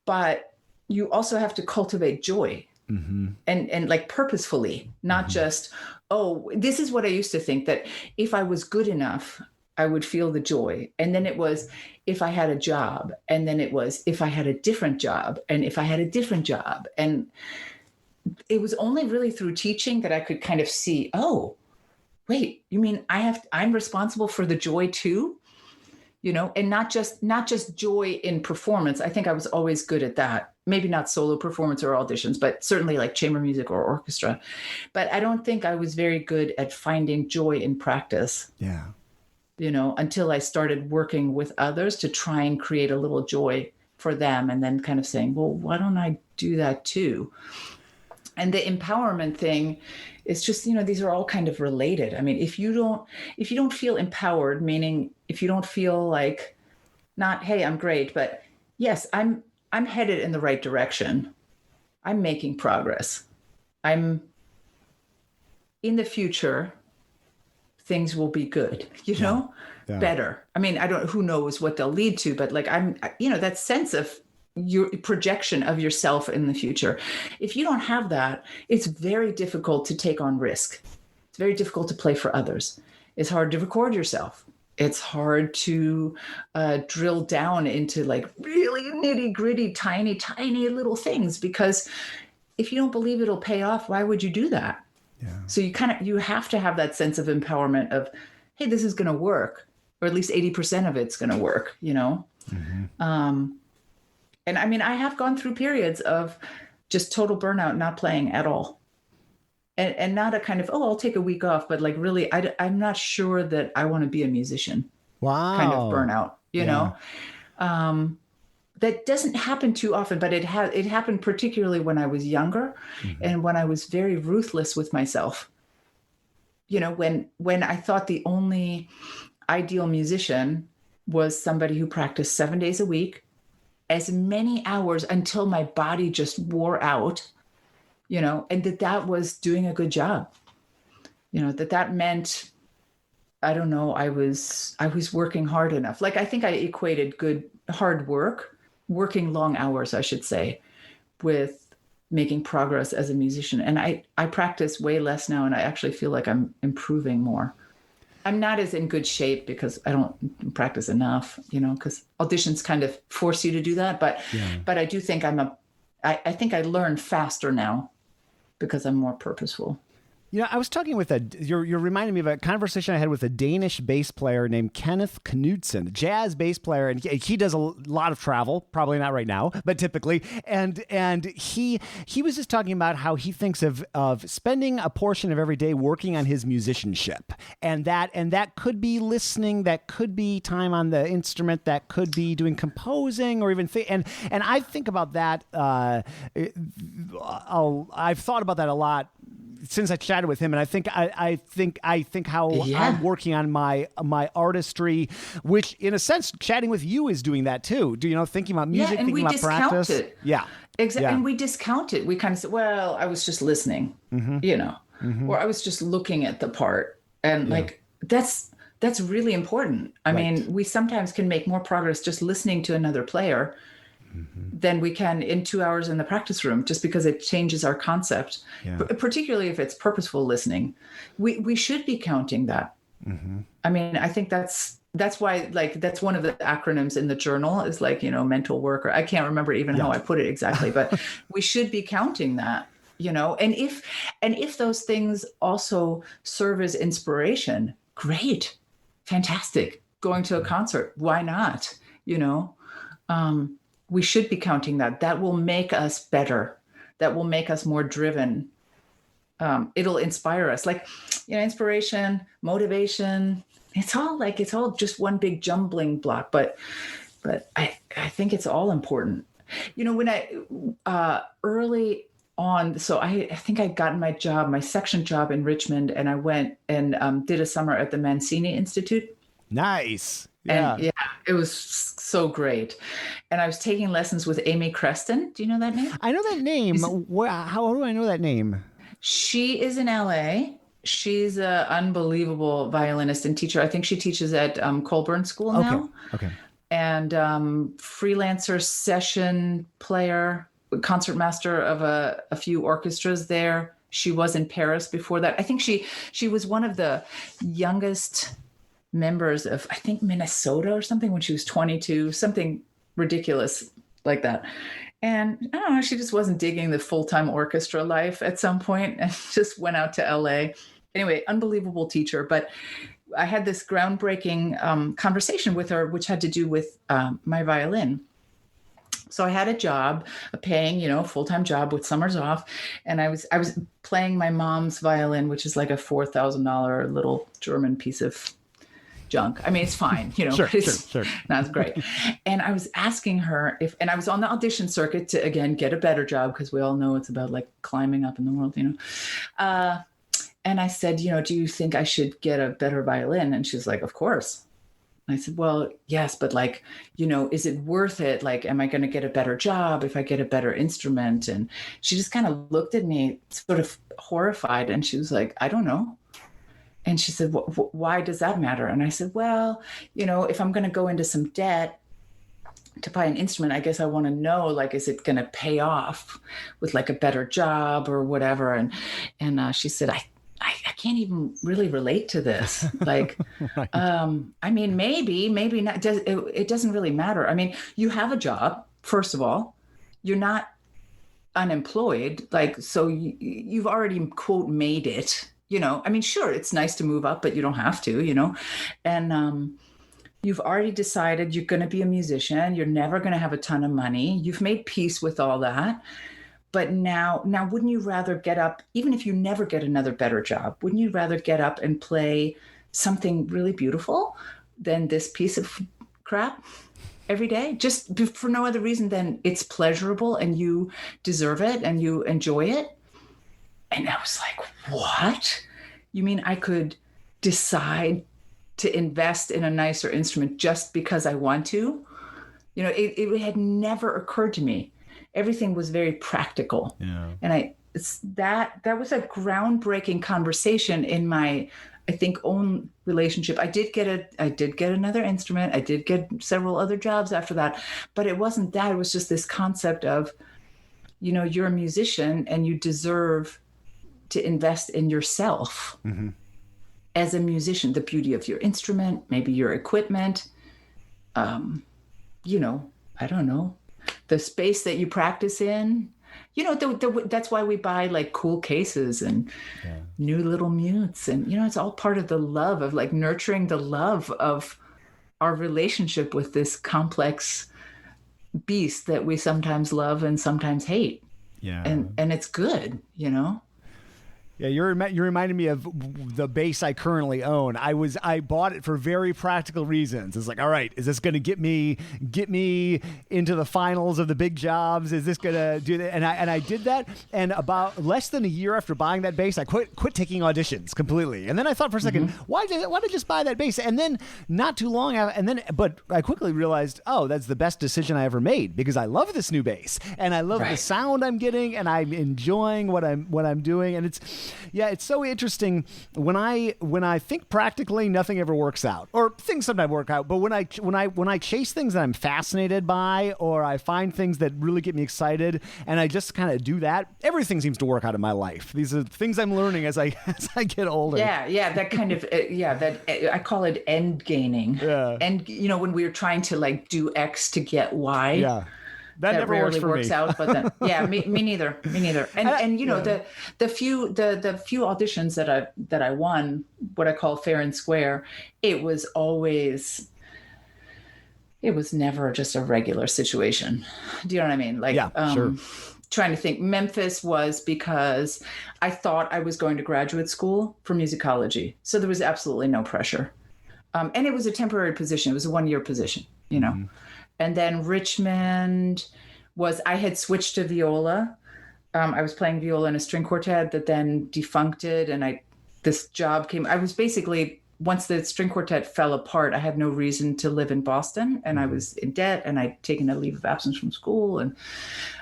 but you also have to cultivate joy and like purposefully, not just, oh, this is what I used to think, that if I was good enough, I would feel the joy. And then it was if I had a job, and then it was if I had a different job, and if I had a different job. And it was only really through teaching that I could kind of see, oh, wait, you mean I'm responsible for the joy too? And not just joy in performance. I think I was always good at that. Maybe not solo performance or auditions, but certainly like chamber music or orchestra. But I don't think I was very good at finding joy in practice. Yeah. Until I started working with others to try and create a little joy for them, and then kind of saying, well, why don't I do that too? And the empowerment thing is just, these are all kind of related. I mean, if you don't feel empowered, meaning if you don't feel like, not, hey, I'm great, but yes, I'm headed in the right direction. I'm making progress. I'm in the future, things will be good, better. I mean, who knows what they'll lead to, but like that sense of your projection of yourself in the future. If you don't have that, it's very difficult to take on risk. It's very difficult to play for others. It's hard to record yourself. It's hard to drill down into like really nitty gritty, tiny little things, because if you don't believe it'll pay off, why would you do that? Yeah. So you have to have that sense of empowerment of, hey, this is going to work, or at least 80% of it's going to work, And I mean, I have gone through periods of just total burnout, not playing at all. And not a kind of, oh, I'll take a week off, but like really, I'm not sure that I want to be a musician. Wow. Kind of burnout, you know? That doesn't happen too often, but it happened particularly when I was younger and when I was very ruthless with myself. When I thought the only ideal musician was somebody who practiced 7 days a week, as many hours until my body just wore out, and that was doing a good job, that meant, I don't know, I was working hard enough. Like, I think I equated hard work, working long hours, I should say, with making progress as a musician. And I practice way less now, and I actually feel like I'm improving more. I'm not as in good shape because I don't practice enough, because auditions kind of force you to do that. But I do think I think I learn faster now because I'm more purposeful. I was talking with you're reminding me of a conversation I had with a Danish bass player named Kenneth Knudsen, a jazz bass player, and he does a lot of travel, probably not right now, but typically. And he was just talking about how he thinks of spending a portion of every day working on his musicianship, and that could be listening, that could be time on the instrument, that could be doing composing, or even and I think about that. I've thought about that a lot since I chatted with him, and I think how I'm working on my artistry, which in a sense, chatting with you is doing that too. Thinking about music, and thinking about practice. It. Yeah, exactly. Yeah. And we discount it. We kind of say, well, I was just listening, or I was just looking at the part, and like that's really important. I mean, we sometimes can make more progress just listening to another player than we can in 2 hours in the practice room, just because it changes our concept, particularly if it's purposeful listening. We should be counting that. I mean, I think that's why, like, that's one of the acronyms in the journal is like, mental work, or I can't remember even how I put it exactly, but we should be counting that, and if those things also serve as inspiration, great, fantastic. Going to a concert, why not? We should be counting that. That will make us better. That will make us more driven. It'll inspire us. Like, inspiration, motivation, it's all just one big jumbling block, but I think it's all important. When I early on, so I think I'd gotten my section job in Richmond, and I went and did a summer at the Mancini Institute. Nice. Yeah. And it was so great. And I was taking lessons with Amy Creston. Do you know that name? I know that name. How do I know that name? She is in LA. She's an unbelievable violinist and teacher. I think she teaches at Colburn School now. Okay. And freelancer session player, concert master of a few orchestras there. She was in Paris before that. I think she was one of the youngest members of, I think, Minnesota or something, when she was 22, something ridiculous like that. And I don't know, she just wasn't digging the full-time orchestra life at some point and just went out to LA. Anyway, unbelievable teacher. But I had this groundbreaking conversation with her, which had to do with my violin. So I had a job, a paying, full-time job with summers off. And I was playing my mom's violin, which is like a $4,000 little German piece of junk. I mean, it's fine, Sure. Not great. And I was asking her and I was on the audition circuit to, again, get a better job, because we all know it's about like climbing up in the world, and I said, do you think I should get a better violin? And she's like, of course. And I said, well, yes, but like, is it worth it? Like, am I going to get a better job if I get a better instrument? And she just kind of looked at me sort of horrified, and she was like, I don't know. And she said, why does that matter? And I said, well, if I'm going to go into some debt to buy an instrument, I guess I want to know, like, is it going to pay off with like a better job or whatever? And she said, I can't even really relate to this. Like, right. I mean, maybe not. It doesn't really matter. I mean, you have a job, first of all. You're not unemployed. Like, so you've already, quote, made it. I mean, sure, it's nice to move up, but you don't have to, and you've already decided you're going to be a musician. You're never going to have a ton of money. You've made peace with all that. But now, wouldn't you rather get up, even if you never get another better job, wouldn't you rather get up and play something really beautiful than this piece of crap every day? Just for no other reason than it's pleasurable and you deserve it and you enjoy it. And I was like, what? You mean I could decide to invest in a nicer instrument just because I want to? It had never occurred to me. Everything was very practical. Yeah. And that was a groundbreaking conversation in my, I think, own relationship. I did get another instrument. I did get several other jobs after that, but it wasn't that. It was just this concept of, you're a musician and you deserve to invest in yourself as a musician, the beauty of your instrument, maybe your equipment, I don't know, the space that you practice in, that's why we buy like cool cases and new little mutes. And, it's all part of the love of like nurturing the love of our relationship with this complex beast that we sometimes love and sometimes hate. Yeah. And it's good, Yeah, you're reminding me of the bass I currently own. I bought it for very practical reasons. It's like, all right, is this going to get me into the finals of the big jobs? Is this going to do that? And I did that. And about less than a year after buying that bass, I quit taking auditions completely. And then I thought for a second, why did I just buy that bass? And then not too long, but I quickly realized, oh, that's the best decision I ever made, because I love this new bass and I love the sound I'm getting and I'm enjoying what I'm doing. And it's Yeah, it's so interesting. When I think practically, nothing ever works out, or things sometimes work out. But when I chase things that I'm fascinated by, or I find things that really get me excited, and I just kind of do that, everything seems to work out in my life. These are things I'm learning as I get older. Yeah, that kind of I call it end gaining. Yeah. And when we're trying to like do X to get Y. Yeah. That never rarely works for me. out, but then, me neither. And the few auditions that I won, what I call fair and square, it was never just a regular situation. Do you know what I mean? Like, sure. Trying to think. Memphis was because I thought I was going to graduate school for musicology, so there was absolutely no pressure, and it was a temporary position. It was a 1-year position, Mm-hmm. And then Richmond I had switched to viola. I was playing viola in a string quartet that then defuncted, and this job came. I was basically, once the string quartet fell apart, I had no reason to live in Boston, and I was in debt, and I'd taken a leave of absence from school, and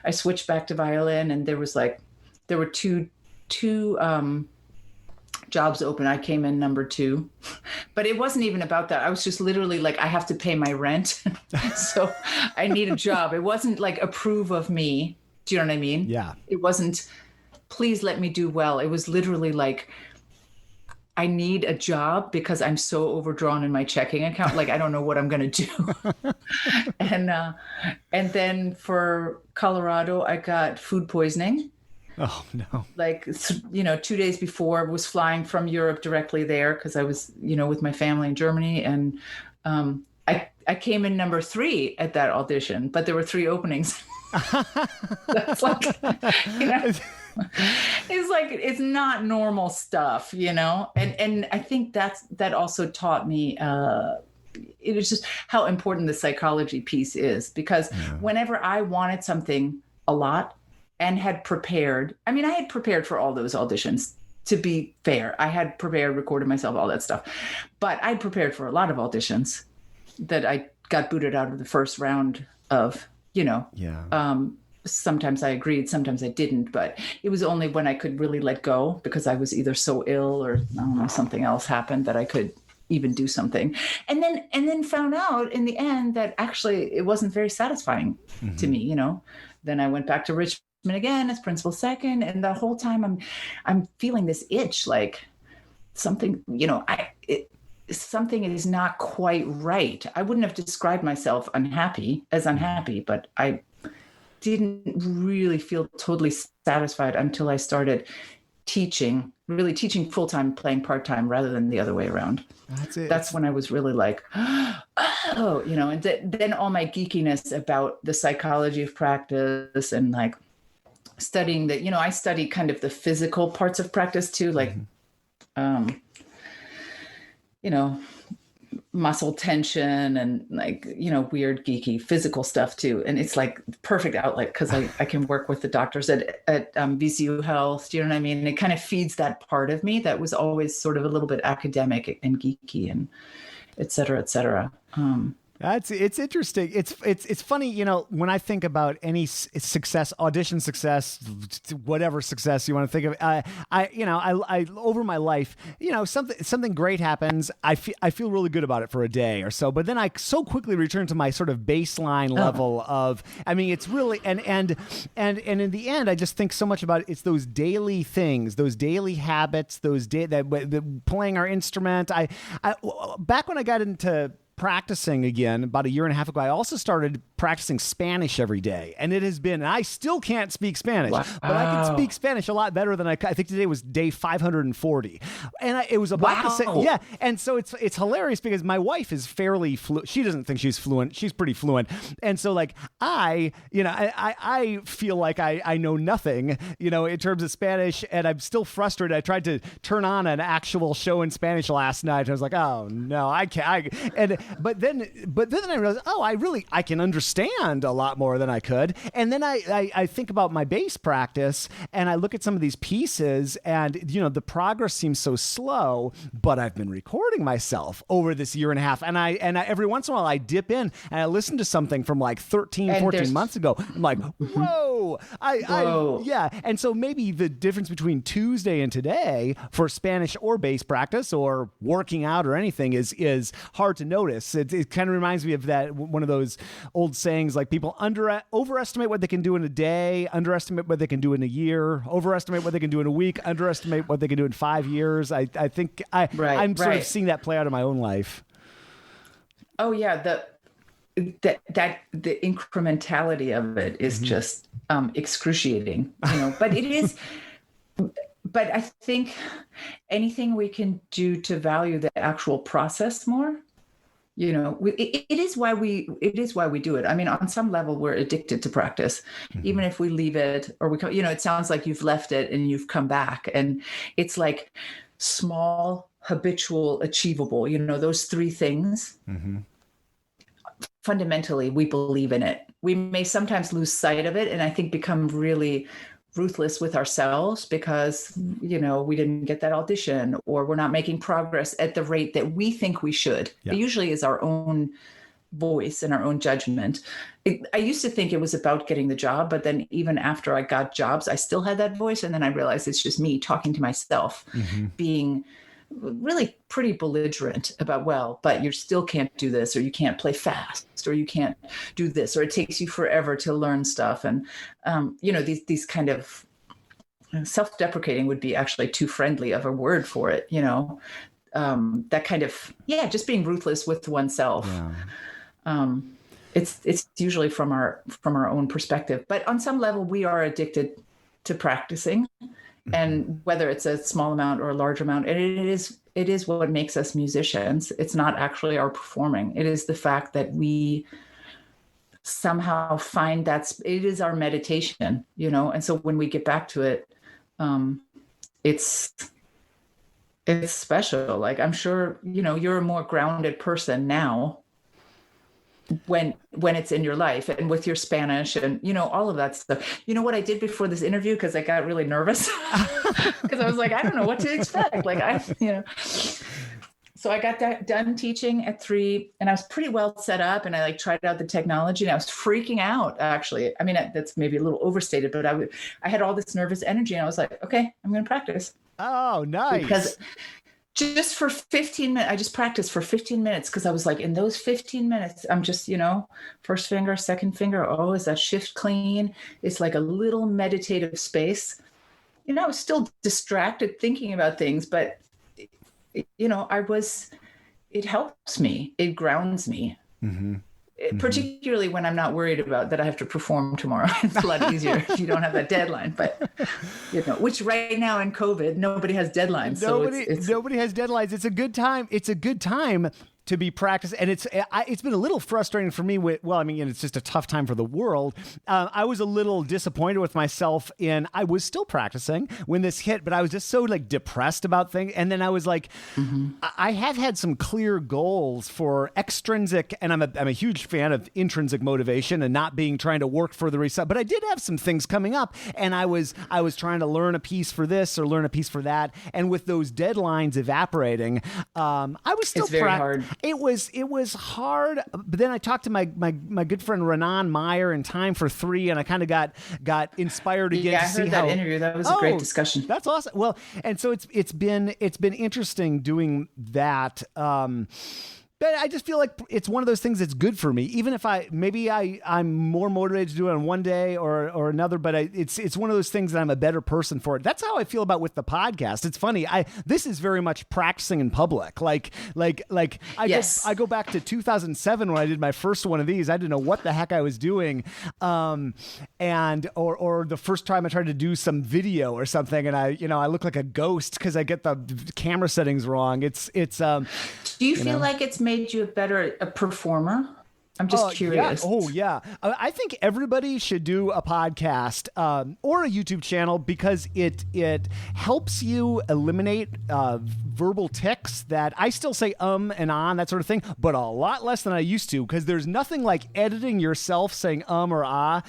I switched back to violin, and there were two jobs open. I came in number 2, but it wasn't even about that. I was just literally like, I have to pay my rent. So I need a job. It wasn't like approve of me. Do you know what I mean? Yeah. It wasn't, please let me do well. It was literally like, I need a job because I'm so overdrawn in my checking account. Like, I don't know what I'm going to do. And then for Colorado, I got food poisoning. Oh, no. Like, 2 days before, I was flying from Europe directly there because I was, with my family in Germany. And I came in number 3 at that audition, but there were 3 openings. That's like, it's like, it's not normal stuff, And I think that also taught me, it is just how important the psychology piece is, because whenever I wanted something a lot, and had prepared. I had prepared for all those auditions, to be fair. I had prepared, recorded myself, all that stuff. But I'd prepared for a lot of auditions that I got booted out of the first round of, sometimes I agreed, sometimes I didn't. But it was only when I could really let go, because I was either so ill or, I don't know, something else happened, that I could even do something. And then found out in the end that actually it wasn't very satisfying to me, Then I went back to Richmond again as principal second, and the whole time I'm feeling this itch, like something, something is not quite right. I wouldn't have described myself unhappy, but I didn't really feel totally satisfied until I started really teaching full-time, playing part-time, rather than the other way around. That's when I was really like, oh, and then all my geekiness about the psychology of practice, and like studying that, I study kind of the physical parts of practice too, like, muscle tension and like, weird geeky physical stuff too. And it's like perfect outlet, because I can work with the doctors at VCU Health. Do you know what I mean? It kind of feeds that part of me that was always sort of a little bit academic and geeky, and et cetera, et cetera. It's interesting. It's funny, when I think about any success, audition success, whatever success you want to think of, I over my life, something great happens. I feel really good about it for a day or so, but then I so quickly return to my sort of baseline level of, it's really, and in the end, I just think so much about it. It's those daily things, those daily habits, that playing our instrument. I back when I got into practicing again about 1.5 years ago, I also started practicing Spanish every day. And it has been, and I still can't speak Spanish, but I can speak Spanish a lot better than I think today was day 540. And it was about the same. Yeah. And so it's hilarious because my wife is fairly fluent. She doesn't think she's fluent. She's pretty fluent. And so like I feel like I know nothing, in terms of Spanish, and I'm still frustrated. I tried to turn on an actual show in Spanish last night. I was like, oh no, I can't. But then I realized, I can understand understand a lot more than I could. And then I think about my bass practice and I look at some of these pieces and, the progress seems so slow, but I've been recording myself over this year and a half. And I every once in a while I dip in and I listen to something from like 14 months ago. I'm like, whoa, yeah. And so maybe the difference between Tuesday and today for Spanish or bass practice or working out or anything is hard to notice. It kind of reminds me of that one of those old sayings, like people overestimate what they can do in a day, underestimate what they can do in a year, overestimate what they can do in a week, underestimate what they can do in 5 years. I think I'm sort of seeing that play out in my own life. Oh yeah, the incrementality of it is just excruciating, but it is. But I think anything we can do to value the actual process more, it is why we do it. I mean, on some level, we're addicted to practice, even if we leave it or it sounds like you've left it and you've come back, and it's like small, habitual, achievable, those three things. Fundamentally, we believe in it. We may sometimes lose sight of it and I think become really ruthless with ourselves because, we didn't get that audition or we're not making progress at the rate that we think we should. Yeah. It usually is our own voice and our own judgment. I used to think it was about getting the job, but then even after I got jobs, I still had that voice. And then I realized it's just me talking to myself, being really pretty belligerent about, but you still can't do this, or you can't play fast, or you can't do this, or it takes you forever to learn stuff. And, these kind of self-deprecating would be actually too friendly of a word for it, that kind of, just being ruthless with oneself. Yeah. It's usually from our own perspective, but on some level we are addicted to practicing. And whether it's a small amount or a large amount, and it is what makes us musicians. It's not actually our performing. It is the fact that we somehow find it is our meditation, and so when we get back to it, it's special. Like, I'm sure, you're a more grounded person now when it's in your life and with your Spanish and, all of that stuff. You know what I did before this interview? Cause I got really nervous because I was like, I don't know what to expect. So I got done teaching at 3 and I was pretty well set up and I tried out the technology and I was freaking out actually. I mean, that's maybe a little overstated, but I had all this nervous energy and I was like, okay, I'm going to practice. Oh, nice. Because just for 15 minutes, I just practiced for 15 minutes because I was like, in those 15 minutes, I'm just, first finger, second finger. Oh, is that shift clean? It's like a little meditative space. I was still distracted thinking about things, but, it helps me. It grounds me. Particularly when I'm not worried about that I have to perform tomorrow. It's a lot easier if you don't have that deadline. But, which right now in COVID, nobody has deadlines. Nobody has deadlines. It's a good time. It's a good time to be practiced. And it's been a little frustrating for me it's just a tough time for the world. I was a little disappointed with myself I was still practicing when this hit, but I was just so depressed about things. And then I was like, I have had some clear goals for extrinsic, and I'm a huge fan of intrinsic motivation and not trying to work for the result. But I did have some things coming up and I was trying to learn a piece for this or learn a piece for that. And with those deadlines evaporating, I was still it's very hard. It was hard, but then I talked to my good friend Renan Meyer in Time for 3, and I kind of got inspired again. Yeah, I heard that interview. That was a great discussion. That's awesome. Well, and so it's been interesting doing that. But I just feel like it's one of those things that's good for me, even if I'm more motivated to do it on one day or another. But it's one of those things that I'm a better person for it. That's how I feel about with the podcast. It's funny. This is very much practicing in public. I go back to 2007 when I did my first one of these. I didn't know what the heck I was doing, or the first time I tried to do some video or something, and I look like a ghost because I get the camera settings wrong. It's. Do you feel like it's made you a better performer? I'm just curious. Yeah. Oh, yeah. I think everybody should do a podcast or a YouTube channel because it helps you eliminate verbal tics that I still say and on, that sort of thing, but a lot less than I used to, because there's nothing like editing yourself saying or ah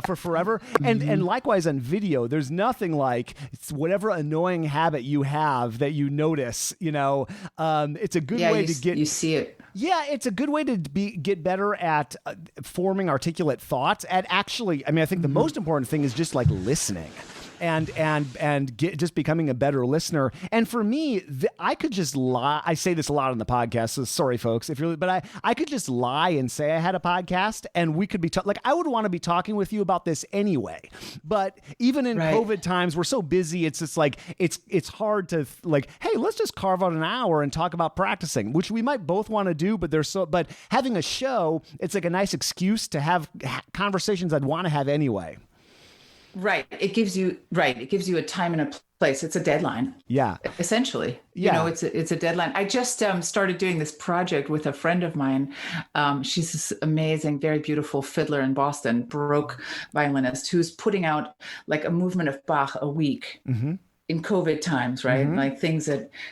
for forever. And likewise on video, there's nothing like whatever annoying habit you have that you notice, it's a good way to get... You see it. Yeah, it's a good way to get better at forming articulate thoughts. At actually, I think the most important thing is just like listening. And just becoming a better listener. And for me, I could just lie. I say this a lot on the podcast, so sorry, folks, but I could just lie and say I had a podcast, and we could be I would want to be talking with you about this anyway. But even in COVID times, we're so busy. It's just like it's hard to hey, let's just carve out an hour and talk about practicing, which we might both want to do. But having a show, it's like a nice excuse to have conversations I'd want to have anyway. Right. It gives you a time and a place. It's a deadline. Yeah. Essentially. Yeah. It's a deadline. I just started doing this project with a friend of mine. She's this amazing, very beautiful fiddler in Boston, Baroque violinist, who's putting out like a movement of Bach a week. Mm-hmm. In COVID times, right? Mm-hmm. Like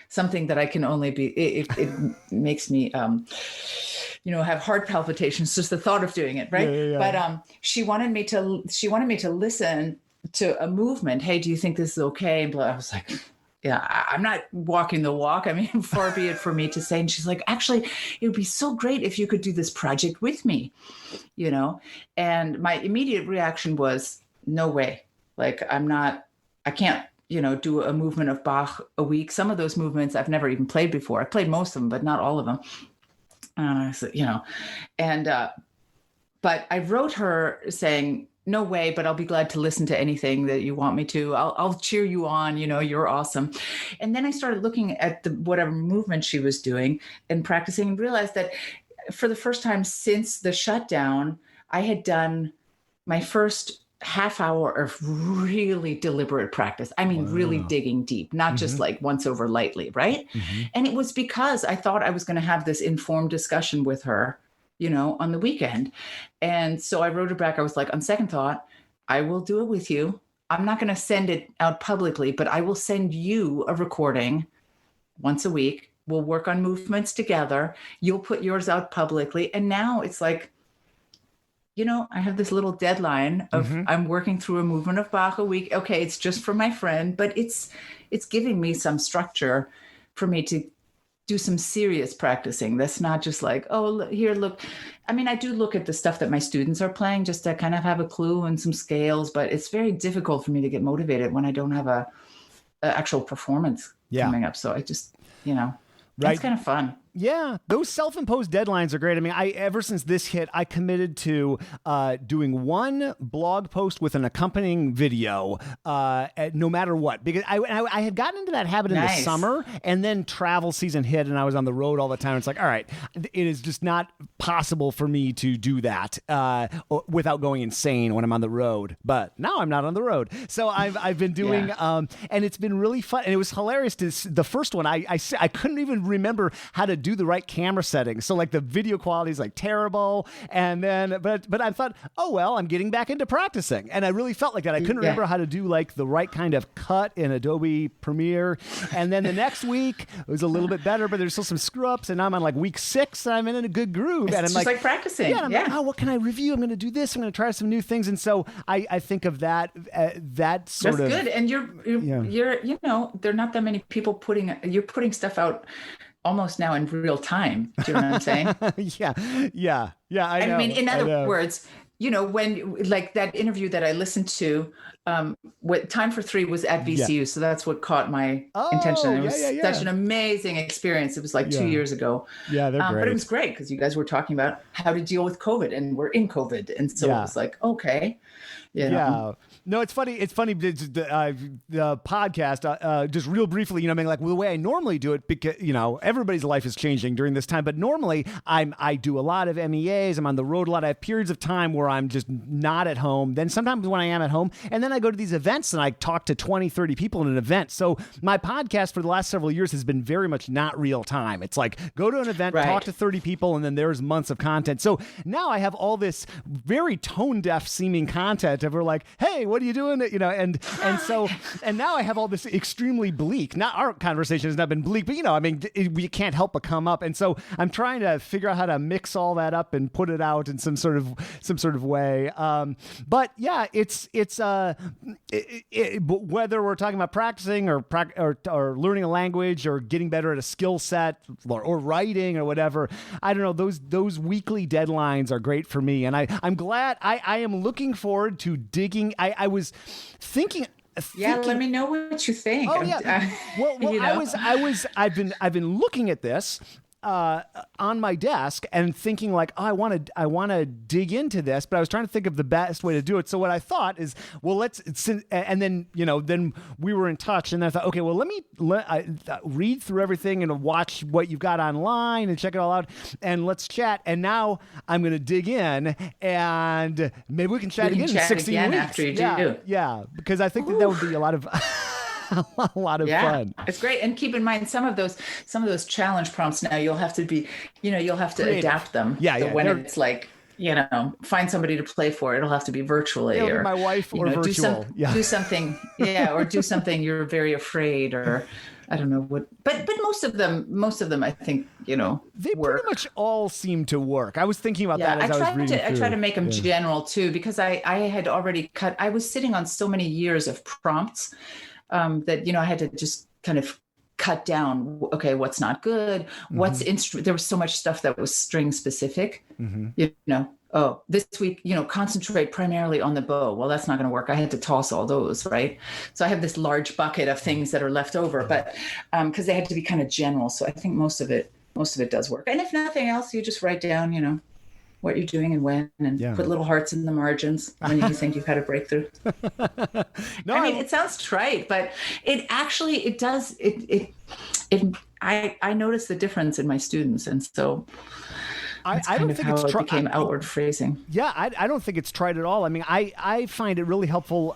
something that I can only be, it makes me, have heart palpitations, just the thought of doing it. Right. Yeah. But she wanted me to listen to a movement. Hey, do you think this is okay? And I was like, yeah, I'm not walking the walk. Far be it for me to say. And she's like, actually, it would be so great if you could do this project with me, and my immediate reaction was, no way. Like, I can't, do a movement of Bach a week. Some of those movements I've never even played before. I played most of them, but not all of them. So, but I wrote her saying, no way, but I'll be glad to listen to anything that you want me to. I'll cheer you on, you're awesome. And then I started looking at whatever movement she was doing and practicing, and realized that for the first time since the shutdown, I had done my first half hour of really deliberate practice. Really digging deep, not just like once over lightly, right? Mm-hmm. And it was because I thought I was going to have this informed discussion with her, on the weekend. And so I wrote her back. I was like, on second thought, I will do it with you. I'm not going to send it out publicly, but I will send you a recording once a week. We'll work on movements together. You'll put yours out publicly. And now it's like, I have this little deadline of I'm working through a movement of Bach a week. Okay, it's just for my friend, but it's giving me some structure for me to do some serious practicing. That's not just like, oh, here, look. I do look at the stuff that my students are playing just to kind of have a clue and some scales, but it's very difficult for me to get motivated when I don't have a actual performance coming up. So I just, It's kind of fun. Yeah, those self-imposed deadlines are great. Ever since this hit, I committed to doing one blog post with an accompanying video, no matter what. Because I had gotten into that habit in the summer, and then travel season hit, and I was on the road all the time. It's like, all right, it is just not possible for me to do that without going insane when I'm on the road. But now I'm not on the road, so I've been doing, and it's been really fun. And it was hilarious. The first one, I couldn't even remember how to do the right camera settings. So like the video quality is like terrible. And then, but I thought, oh, well, I'm getting back into practicing. And I really felt like that. I couldn't remember how to do like the right kind of cut in Adobe Premiere. And then the next week it was a little bit better, but there's still some screw ups. And I'm on like week 6 and I'm in a good groove. It's and I'm just like practicing. Yeah. I'm like, oh, what can I review? I'm going to do this. I'm going to try some new things. And so I think of that sort of. That's good. And you're, there are not that many people you're putting stuff out almost now in real time. Do you know what I'm saying? Yeah. I know. In other words, when like that interview that I listened to, what Time for 3 was at VCU. So that's what caught my attention. It was such an amazing experience. It was like 2 years ago. Yeah, they're great. But it was great because you guys were talking about how to deal with COVID, and we're in COVID. And so it was like, okay. you know? Yeah. No, it's funny. It's funny. The podcast, just real briefly, I mean, like the way I normally do it, because, everybody's life is changing during this time, but normally I do a lot of MEAs. I'm on the road a lot. I have periods of time where I'm just not at home. Then sometimes when I am at home, and then I go to these events and I talk to 20, 30 people in an event. So my podcast for the last several years has been very much not real time. It's like, go to an event, Right. talk to 30 people, and then there's months of content. So now I have all this very tone deaf seeming content of we're like, hey, what are you doing? And now I have all this extremely bleak. Not our conversation has not been bleak, but we can't help but come up. And so I'm trying to figure out how to mix all that up and put it out in some sort of way. But yeah, it's whether we're talking about practicing or learning a language or getting better at a skill set or writing or whatever. I don't know. Those weekly deadlines are great for me, and I'm glad. I am looking forward to digging. I was thinking. Yeah, let me know what you think. Oh yeah. Well, I've been looking at this on my desk and thinking like, oh, I want to dig into this, but I was trying to think of the best way to do it. So what I thought is, well, and then we were in touch, and then I thought, okay, well, let me read through everything and watch what you've got online and check it all out, and let's chat. And now I'm going to dig in, and maybe we can chat again in 16 weeks. After you do. Yeah, because I think that would be a lot of a lot of fun. It's great. And keep in mind, some of those challenge prompts now, you'll have to be, you'll have to creative. adapt them. Yeah. When it's like, find somebody to play for. It'll have to be virtually, It'll or be my wife, or virtual. Do something. Yeah. Or do something you're very afraid, or I don't know what, but most of them, I think, they work. pretty much all seem to work. I was thinking about that as I was reading through. I try to make them general too, because I had already I was sitting on so many years of prompts that, I had to just kind of cut down. Okay, what's not good? What's there was so much stuff that was string specific, oh, this week, concentrate primarily on the bow. Well, that's not going to work. I had to toss all those, right? So I have this large bucket of things that are left over, but because they had to be kind of general. So I think most of it does work. And if nothing else, you just write down, what you're doing and when, and put little hearts in the margins when you think you've had a breakthrough. No, it sounds trite, but it actually, it does, I notice the difference in my students. And so I don't think it's trite. It became outward phrasing. Yeah, I don't think it's trite at all. I mean, I find it really helpful.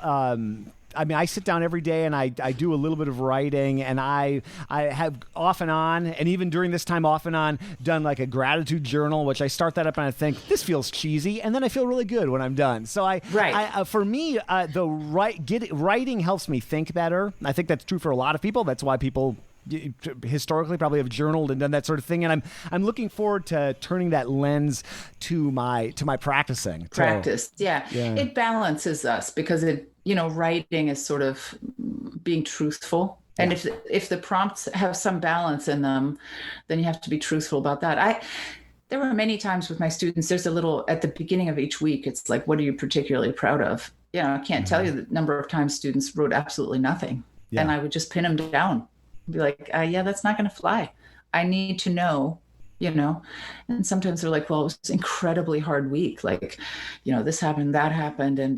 I sit down every day and I do a little bit of writing, and I have off and on, and even during this time off and on, done like a gratitude journal, which I start that up and I think this feels cheesy, and then I feel really good when I'm done. So for me, writing helps me think better. I think that's true for a lot of people. That's why people historically probably have journaled and done that sort of thing, and I'm looking forward to turning that lens to my practicing. Practice, yeah. It balances us, because it, writing is sort of being truthful, and if the prompts have some balance in them, then you have to be truthful about that. There were many times with my students, there's a little at the beginning of each week, it's like, what are you particularly proud of? I can't tell you the number of times students wrote absolutely nothing, and I would just pin them down. Be like, that's not going to fly. I need to know, and sometimes they're like, well, it was an incredibly hard week. Like, this happened, that happened. And,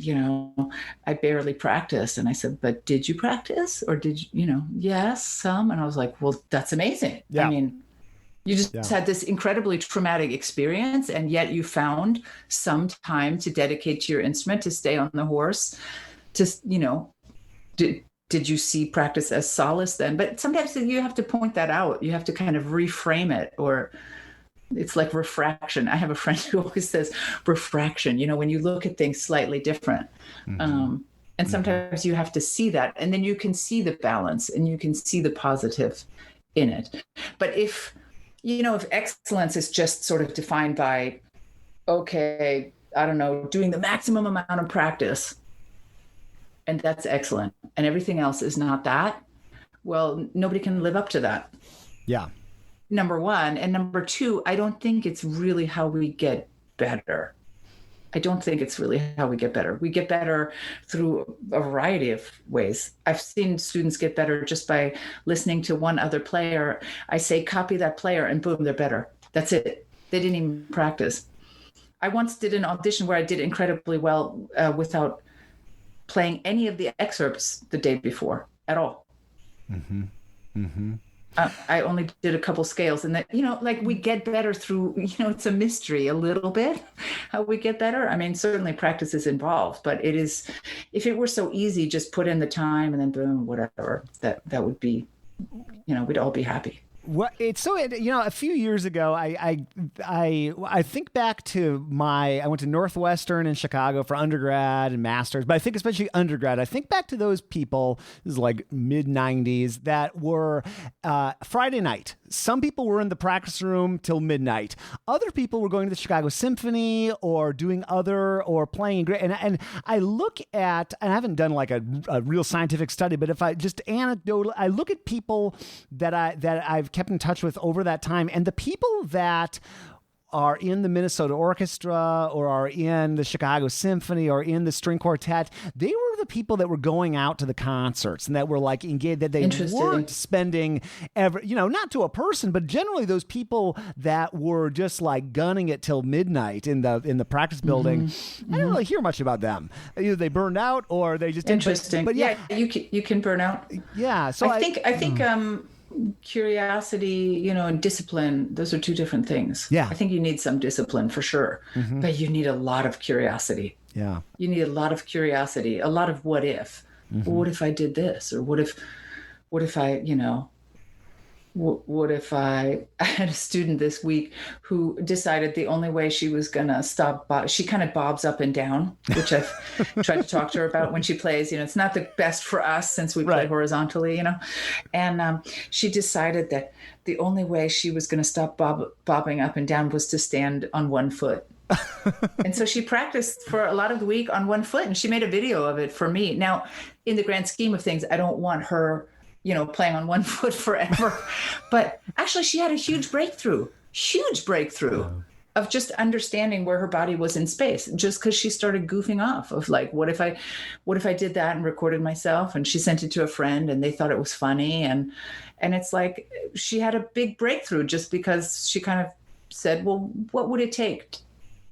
I barely practiced. And I said, but did you practice, or did you, yes, some. And I was like, well, that's amazing. Yeah. I mean, you just had this incredibly traumatic experience, and yet you found some time to dedicate to your instrument, to stay on the horse, to, did you see practice as solace then? But sometimes you have to point that out. You have to kind of reframe it, or it's like refraction. I have a friend who always says refraction, when you look at things slightly different. And sometimes you have to see that, and then you can see the balance and you can see the positive in it. But if excellence is just sort of defined by, okay, I don't know, doing the maximum amount of practice, and that's excellent, and everything else is not that, well, nobody can live up to that. Yeah. Number one. And number two, I don't think it's really how we get better. We get better through a variety of ways. I've seen students get better just by listening to one other player. I say, copy that player, and boom, they're better. That's it. They didn't even practice. I once did an audition where I did incredibly well without playing any of the excerpts the day before at all. Mm-hmm. Mm-hmm. I only did a couple scales, and that, like we get better through, it's a mystery a little bit how we get better. I mean, certainly practice is involved, but it is, if it were so easy, just put in the time and then boom, whatever, that would be, we'd all be happy. Well, it's so, a few years ago, I think back to I went to Northwestern in Chicago for undergrad and master's, but I think especially undergrad, I think back to those people, this is like mid 90s, that were Friday night. Some people were in the practice room till midnight. Other people were going to the Chicago Symphony or doing or playing great. And I look at, and I haven't done like a real scientific study, but if I just anecdotal, I look at people that I've kept in touch with over that time, and the people that are in the Minnesota Orchestra or are in the Chicago Symphony or in the string quartet, they were the people that were going out to the concerts and that were like engaged, that they weren't spending not to a person, but generally those people that were just like gunning it till midnight in the practice building. Mm-hmm. I don't really hear much about them. Either they burned out or they just interesting. But yeah, you can burn out. Yeah. So I think curiosity, and discipline, those are two different things. Yeah. I think you need some discipline for sure, but you need a lot of curiosity. Yeah. You need a lot of curiosity, a lot of what if. Well, what if I did this? Or what if I, what if I had a student this week who decided the only way she was going to stop, she kind of bobs up and down, which I've tried to talk to her about when she plays. It's not the best for us since we play horizontally, and she decided that the only way she was going to stop bobbing up and down was to stand on one foot. And so she practiced for a lot of the week on one foot, and she made a video of it for me. Now, in the grand scheme of things, I don't want her playing on one foot forever. But actually, she had a huge breakthrough of just understanding where her body was in space, just because she started goofing off of like, what if I did that and recorded myself? And she sent it to a friend and they thought it was funny. And it's like, she had a big breakthrough just because she kind of said, well, what would it take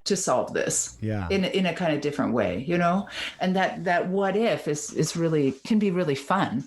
to solve this in a kind of different way, And that what if is really, can be really fun.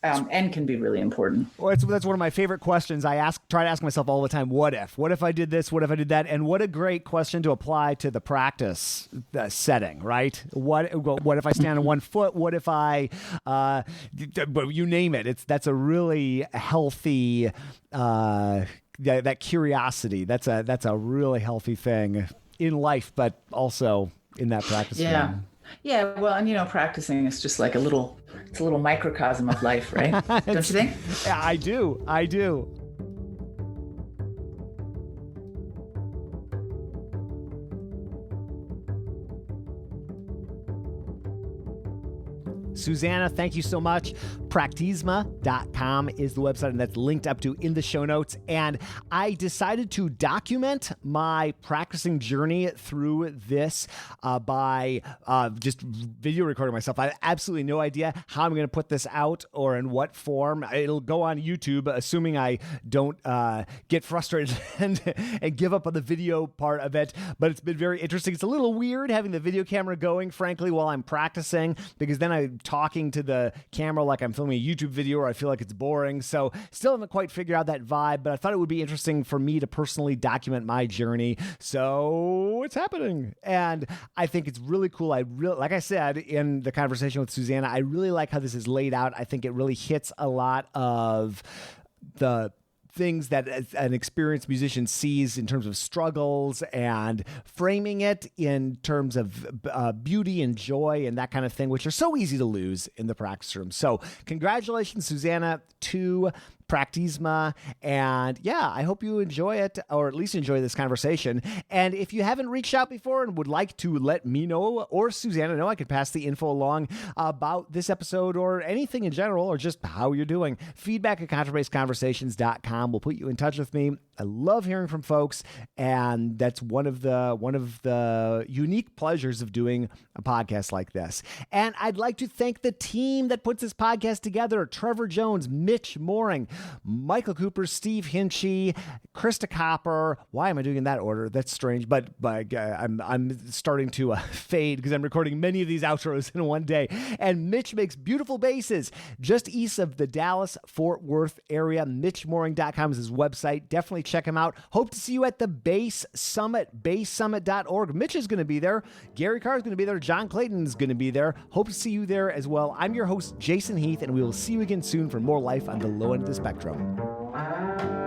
And can be really important. Well, that's one of my favorite questions. I try to ask myself all the time, what if? What if I did this? What if I did that? And what a great question to apply to the practice setting, right? What if I stand on one foot? What if I, you name it. That's a really healthy, that curiosity. That's a really healthy thing in life, but also in that practice. Yeah. Form. Yeah, well, and practicing is just like it's a little microcosm of life, right? Don't you think? Yeah, I do. Susanna, thank you so much. Practizma.com is the website, and that's linked up to in the show notes. And I decided to document my practicing journey through this by just video recording myself. I have absolutely no idea how I'm going to put this out or in what form. It'll go on YouTube, assuming I don't get frustrated and give up on the video part of it. But it's been very interesting. It's a little weird having the video camera going, frankly, while I'm practicing, because then I'm talking to the camera like I'm filming a YouTube video, or I feel like it's boring. So still haven't quite figured out that vibe, but I thought it would be interesting for me to personally document my journey. So it's happening. And I think it's really cool. Like I said in the conversation with Susanna, I really like how this is laid out. I think it really hits a lot of the things that an experienced musician sees in terms of struggles, and framing it in terms of beauty and joy and that kind of thing, which are so easy to lose in the practice room. So congratulations, Susanna, to Practizma. And yeah, I hope you enjoy it, or at least enjoy this conversation. And if you haven't reached out before and would like to let me know, or Susanna know, I could pass the info along about this episode or anything in general, or just how you're doing. Feedback at contrabassconversations.com will put you in touch with me. I love hearing from folks, and that's one of the unique pleasures of doing a podcast like this. And I'd like to thank the team that puts this podcast together: Trevor Jones, Mitch Mooring, Michael Cooper, Steve Hinchy, Krista Copper. Why am I doing in that order? That's strange, but I'm starting to fade because I'm recording many of these outros in one day. And Mitch makes beautiful basses just east of the Dallas-Fort Worth area. MitchMooring.com is his website. Definitely check him out. Hope to see you at the Bass Summit, basssummit.org. Mitch is going to be there. Gary Carr is going to be there. John Clayton is going to be there. Hope to see you there as well. I'm your host, Jason Heath, and we will see you again soon for more life on the low end of the spectrum.